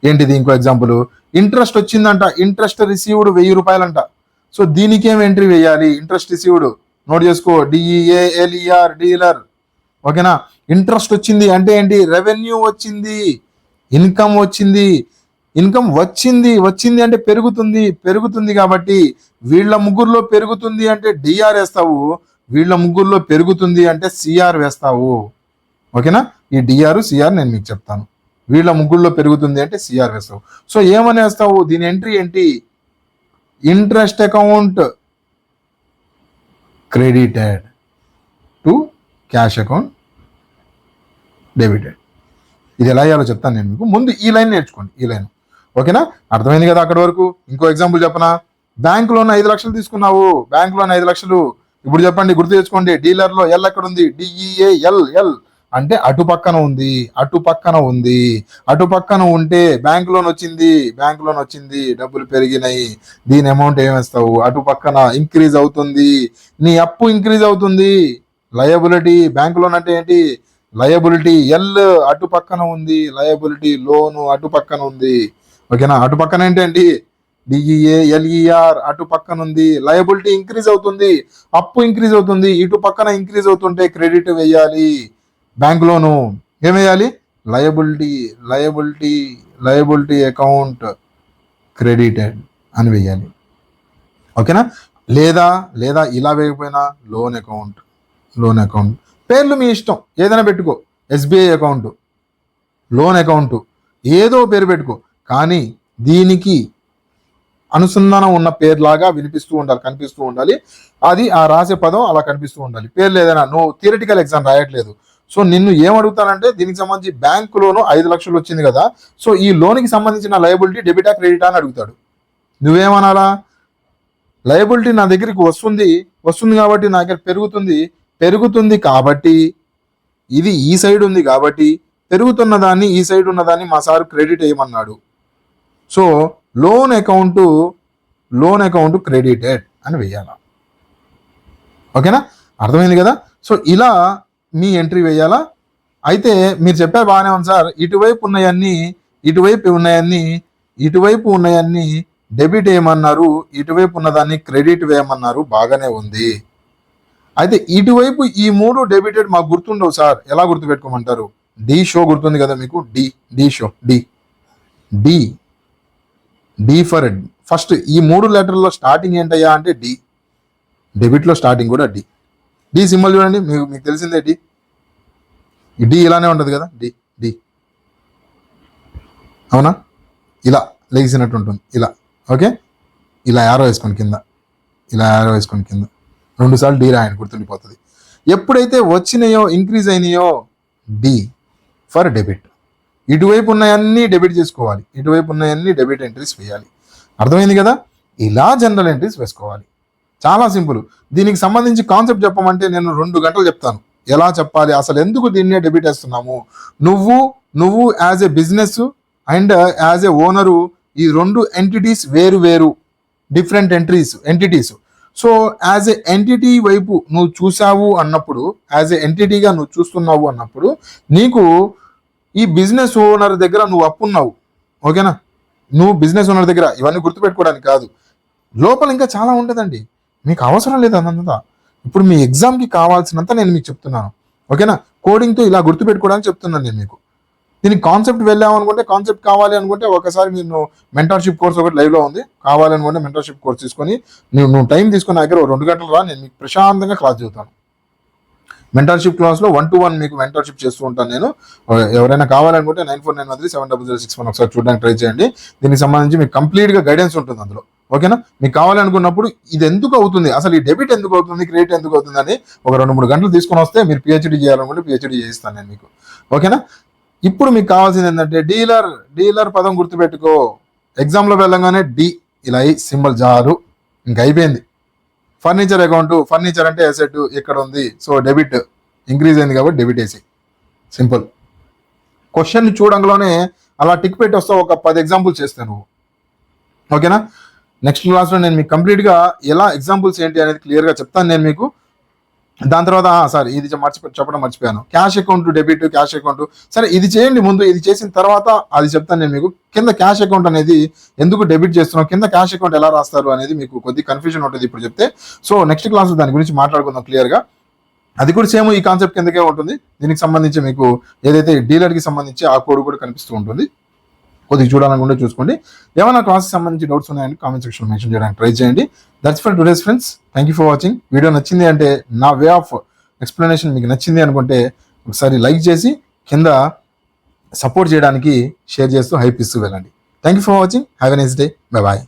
Speaker 1: ఏంటిది ఇంకో ఎగ్జాంపుల్? ఇంట్రెస్ట్ వచ్చిందంట. Interest received 1000 రూపాయలంట. సో దీనికేం ఎంట్రీ వేయాలి? ఇంట్రెస్ట్ రిసీవ్డ్ నోట్ చేసుకో. DEALER, dealer. ఓకేనా? ఇంట్రెస్ట్ వచ్చింది అంటే ఏంటి? రెవెన్యూ వచ్చింది, ఇన్కమ్ వచ్చింది అంటే పెరుగుతుంది కాబట్టి వీళ్ళ ముగ్గురులో పెరుగుతుంది అంటే DR వేస్తావు, వీళ్ళ ముగ్గురులో పెరుగుతుంది అంటే CR వేస్తావు. ఓకేనా? ఈ DR CR నేను మీకు చెప్తాను. వీళ్ళ ముగ్గురులో పెరుగుతుంది అంటే CR వేస్తావు. సో ఏమని వేస్తావు? దీని ఎంట్రీ ఏంటి? Interest account credited to cash account debited. ఇది ఎలా అయ్యాలో చెప్తాను నేను మీకు. ముందు ఈ లైన్ నేర్చుకోండి. ఈ లైన్ ఓకేనా? అర్థమైంది కదా అక్కడి వరకు? ఇంకో ఎగ్జాంపుల్ చెప్పనా? బ్యాంక్ లోన్ 5 లక్షలు తీసుకున్నావు. బ్యాంక్ లోన్ 5 లక్షలు. ఇప్పుడు చెప్పండి, గుర్తు తెచ్చుకోండి. డీలర్లో ఎల్ ఎక్కడ ఉంది? DEAL అంటే అటు పక్కన ఉంది. అటు పక్కన ఉంటే బ్యాంక్ లోన్ వచ్చింది, డబ్బులు పెరిగినాయి. దీని అమౌంట్ ఏమేస్తావు? అటు పక్కన ఇంక్రీజ్ అవుతుంది. నీ అప్పు ఇంక్రీజ్ అవుతుంది. లయబిలిటీ. బ్యాంక్ లోన్ అంటే ఏంటి? లయబిలిటీ. ఎల్ అటు పక్కన ఉంది. లయబిలిటీ లోను అటు పక్కన ఉంది. ఓకేనా? అటు పక్కన ఏంటండి? DEALER అటు పక్కన ఉంది. లయబిలిటీ ఇంక్రీజ్ అవుతుంది, అప్పు ఇంక్రీజ్ అవుతుంది. ఇటు పక్కన ఇంక్రీజ్ అవుతుంటే క్రెడిట్ వేయాలి. బ్యాంక్ లోను ఏమేయాలి? లయబిలిటీ అకౌంట్ క్రెడిటెడ్ అని వేయాలి. ఓకేనా? లేదా లేదా ఇలా వేయకపోయినా లోన్ అకౌంట్ పేర్లు మీ ఇష్టం, ఏదైనా పెట్టుకో. ఎస్బీఐ అకౌంట్, లోన్ అకౌంట్, ఏదో పేరు పెట్టుకో, కానీ దీనికి అనుసంధానం ఉన్న పేరులాగా కనిపిస్తూ ఉండాలి. అది ఆ రాసే పదం అలా కనిపిస్తూ ఉండాలి. పేర్లు ఏదైనా, నువ్వు థియరిటికల్ ఎగ్జామ్ రాయట్లేదు. సో నిన్ను ఏమడుగుతానంటే, దీనికి సంబంధించి బ్యాంకు లోను 5 లక్షలు వచ్చింది కదా, సో ఈ లోన్కి సంబంధించిన లయబిలిటీ డెబిటా క్రెడిటా అని అడుగుతాడు. నువ్వేమనాలా? లయబిలిటీ నా దగ్గరికి వస్తుంది కాబట్టి నా దగ్గర పెరుగుతుంది కాబట్టి, ఇది ఈ సైడ్ ఉంది కాబట్టి పెరుగుతున్న దాన్ని, ఈ సైడ్ ఉన్నదాన్ని మా సార్ క్రెడిట్ వేయమన్నాడు. సో లోన్ అకౌంట్ క్రెడిటెడ్ అని వెయ్యాల. ఓకేనా? అర్థమైంది కదా? సో ఇలా మీ ఎంట్రీ వేయాలా. అయితే మీరు చెప్పారు బాగానే ఉంది సార్, ఇటువైపు ఉన్నాయన్నీ డెబిట్ వేయమన్నారు, ఇటువైపు ఉన్నదాన్ని క్రెడిట్ వేయమన్నారు, బాగానే ఉంది. అయితే ఇటువైపు ఈ 3 డెబిటెడ్ మాకు గుర్తుండవు సార్, ఎలా గుర్తుపెట్టుకోమంటారు? డి షో గుర్తుంది కదా మీకు? D show, D for first. ఈ 3 లెటర్లో స్టార్టింగ్ ఏంటయ్యా అంటే డి. డెబిట్లో స్టార్టింగ్ కూడా డి. డి సింబల్ చూడండి, మీకు తెలిసిందే డి. ఈ డి ఇలానే ఉంటుంది కదా, డి అవునా? ఇలా లెగిసినట్టు ఉంటుంది, ఇలా. ఓకే, ఇలా యారో వేసుకొని కింద, 2 సార్లు డి రాయండి, గుర్తుండిపోతుంది. ఎప్పుడైతే వచ్చినాయో, ఇంక్రీజ్ అయినాయో, డి ఫర్ డెబిట్. ఇటువైపు ఉన్నాయన్నీ డెబిట్ చేసుకోవాలి, ఇటువైపు ఉన్నాయన్నీ డెబిట్ ఎంట్రీస్ వేయాలి. అర్థమైంది కదా? ఇలా జనరల్ ఎంట్రీస్ వేసుకోవాలి. చాలా సింపుల్. దీనికి సంబంధించి కాన్సెప్ట్ చెప్పమంటే నేను 2 గంటలు చెప్తాను. ఎలా చెప్పాలి, అసలు ఎందుకు దీన్నే డెబిట్ వేస్తున్నాము, నువ్వు as a business and as a owner, ఈ 2 ఎంటిటీస్ వేరు different entities. So as a entity వైపు నువ్వు చూసావు అన్నప్పుడు, యాజ్ ఏ ఎంటిటీగా నువ్వు చూస్తున్నావు అన్నప్పుడు, నీకు ఈ బిజినెస్ ఓనర్ దగ్గర నువ్వు అప్పున్నావు. ఓకేనా? నువ్వు బిజినెస్ ఓనర్ దగ్గర, ఇవన్నీ గుర్తుపెట్టుకోవడానికి కాదు, లోపల ఇంకా చాలా ఉంటుందండి, మీకు అవసరం లేదు అన్నంత. ఇప్పుడు మీ ఎగ్జామ్కి కావాల్సినంత నేను మీకు చెప్తున్నాను. ఓకేనా? కోడింగ్తో ఇలా గుర్తుపెట్టుకోవడానికి చెప్తున్నాను నేను మీకు. దీనికి కాన్సెప్ట్ వెళ్ళామనుకుంటే, కాన్సెప్ట్ కావాలి అనుకుంటే ఒకసారి మీరు మెంటర్షిప్ కోర్స్ ఒకటి లైవ్లో ఉంది, కావాలనుకుంటే మెంటర్షిప్ కోర్స్ తీసుకొని నువ్వు టైం తీసుకుని దగ్గర 2 గంటలు రా, నేను మీకు ప్రశాంతంగా క్లాస్ చెబుతాను. మెంటర్షిప్ క్లాస్లో 1-to-1 మీకు మెంటర్షిప్ చేస్తూ ఉంటాను నేను. ఎవరైనా కావాలనుకుంటే 94937006 ఒకసారి చూడడానికి ట్రై చేయండి. దీనికి సంబంధించి మీకు కంప్లీట్గా గైడెన్స్ ఉంటుంది అందులో. ఓకేనా? మీకు కావాలనుకున్నప్పుడు ఇది ఎందుకు అవుతుంది, అసలు ఈ డెబిట్ ఎందుకు అవుతుంది, క్రెడిట్ ఎందుకు అవుతుంది అని ఒక 2-3 గంటలు తీసుకొని వస్తే మీరు పిహెచ్డీ చేయాలనుకుంటే పిహెచ్డీ చేయిస్తాను నేను మీకు. ఓకేనా? ఇప్పుడు మీకు కావాల్సింది ఏంటంటే, డీలర్ పదం గుర్తుపెట్టుకో. ఎగ్జామ్లో వెళ్ళంగానే డి ఇలా సింబల్ జారు, ఇంక అయిపోయింది. ఫర్నిచర్ అకౌంట్, ఫర్నిచర్ అంటే అసెట్ ఇక్కడ ఉంది, సో డెబిట్ ఇంక్రీజ్ అయింది కాబట్టి డెబిట్ వేసి, సింపుల్. క్వశ్చన్ చూడంలోనే అలా టిక్ పెట్టి వస్తావు, ఒక 10 ఎగ్జాంపుల్స్ చేస్తాను నువ్వు. ఓకేనా? నెక్స్ట్ క్లాస్లో నేను మీకు కంప్లీట్గా ఎలా ఎగ్జాంపుల్స్ ఏంటి అనేది క్లియర్గా చెప్తాను నేను మీకు. దాని తర్వాత సార్ ఇది చెప్పడం మర్చిపోయాను, cash account debit, cash account. సరే ఇది చేయండి ముందు, ఇది చేసిన తర్వాత అది చెప్తాను నేను మీకు. కింద క్యాష్ అకౌంట్ అనేది ఎందుకు డెబిట్ చేస్తున్నాం, కింద క్యాష్ అకౌంట్ ఎలా రాస్తారు అనేది మీకు కొద్ది కన్ఫ్యూజన్ ఉంటుంది ఇప్పుడు చెప్తే. సో నెక్స్ట్ క్లాస్లో దాని గురించి మాట్లాడుకుందాం క్లియర్గా. అది కూడా సేమ్ ఈ కాన్సెప్ట్ కిందకే ఉంటుంది. దీనికి సంబంధించి మీకు ఏదైతే డీలర్కి సంబంధించి ఆ కోడ్ కూడా కనిపిస్తూ ఉంటుంది, కొద్దిగా చూడాలనుకుంటే చూసుకోండి. ఏమైనా క్లాస్కి సంబంధించి డౌట్స్ ఉన్నాయని కామెంట్ సెక్షన్లో మెన్షన్ చేయడానికి ట్రై చేయండి. That's for today's friends. Thank you for watching. Video నచ్చింది అంటే, నా వే ఆఫ్ ఎక్స్ప్లెనేషన్ మీకు నచ్చింది అనుకుంటే ఒకసారి లైక్ చేసి కింద సపోర్ట్ చేయడానికి షేర్ చేస్తూ హైప్ ఇస్తూ వెళ్ళండి. Thank you for watching. Have a nice day. Bye bye.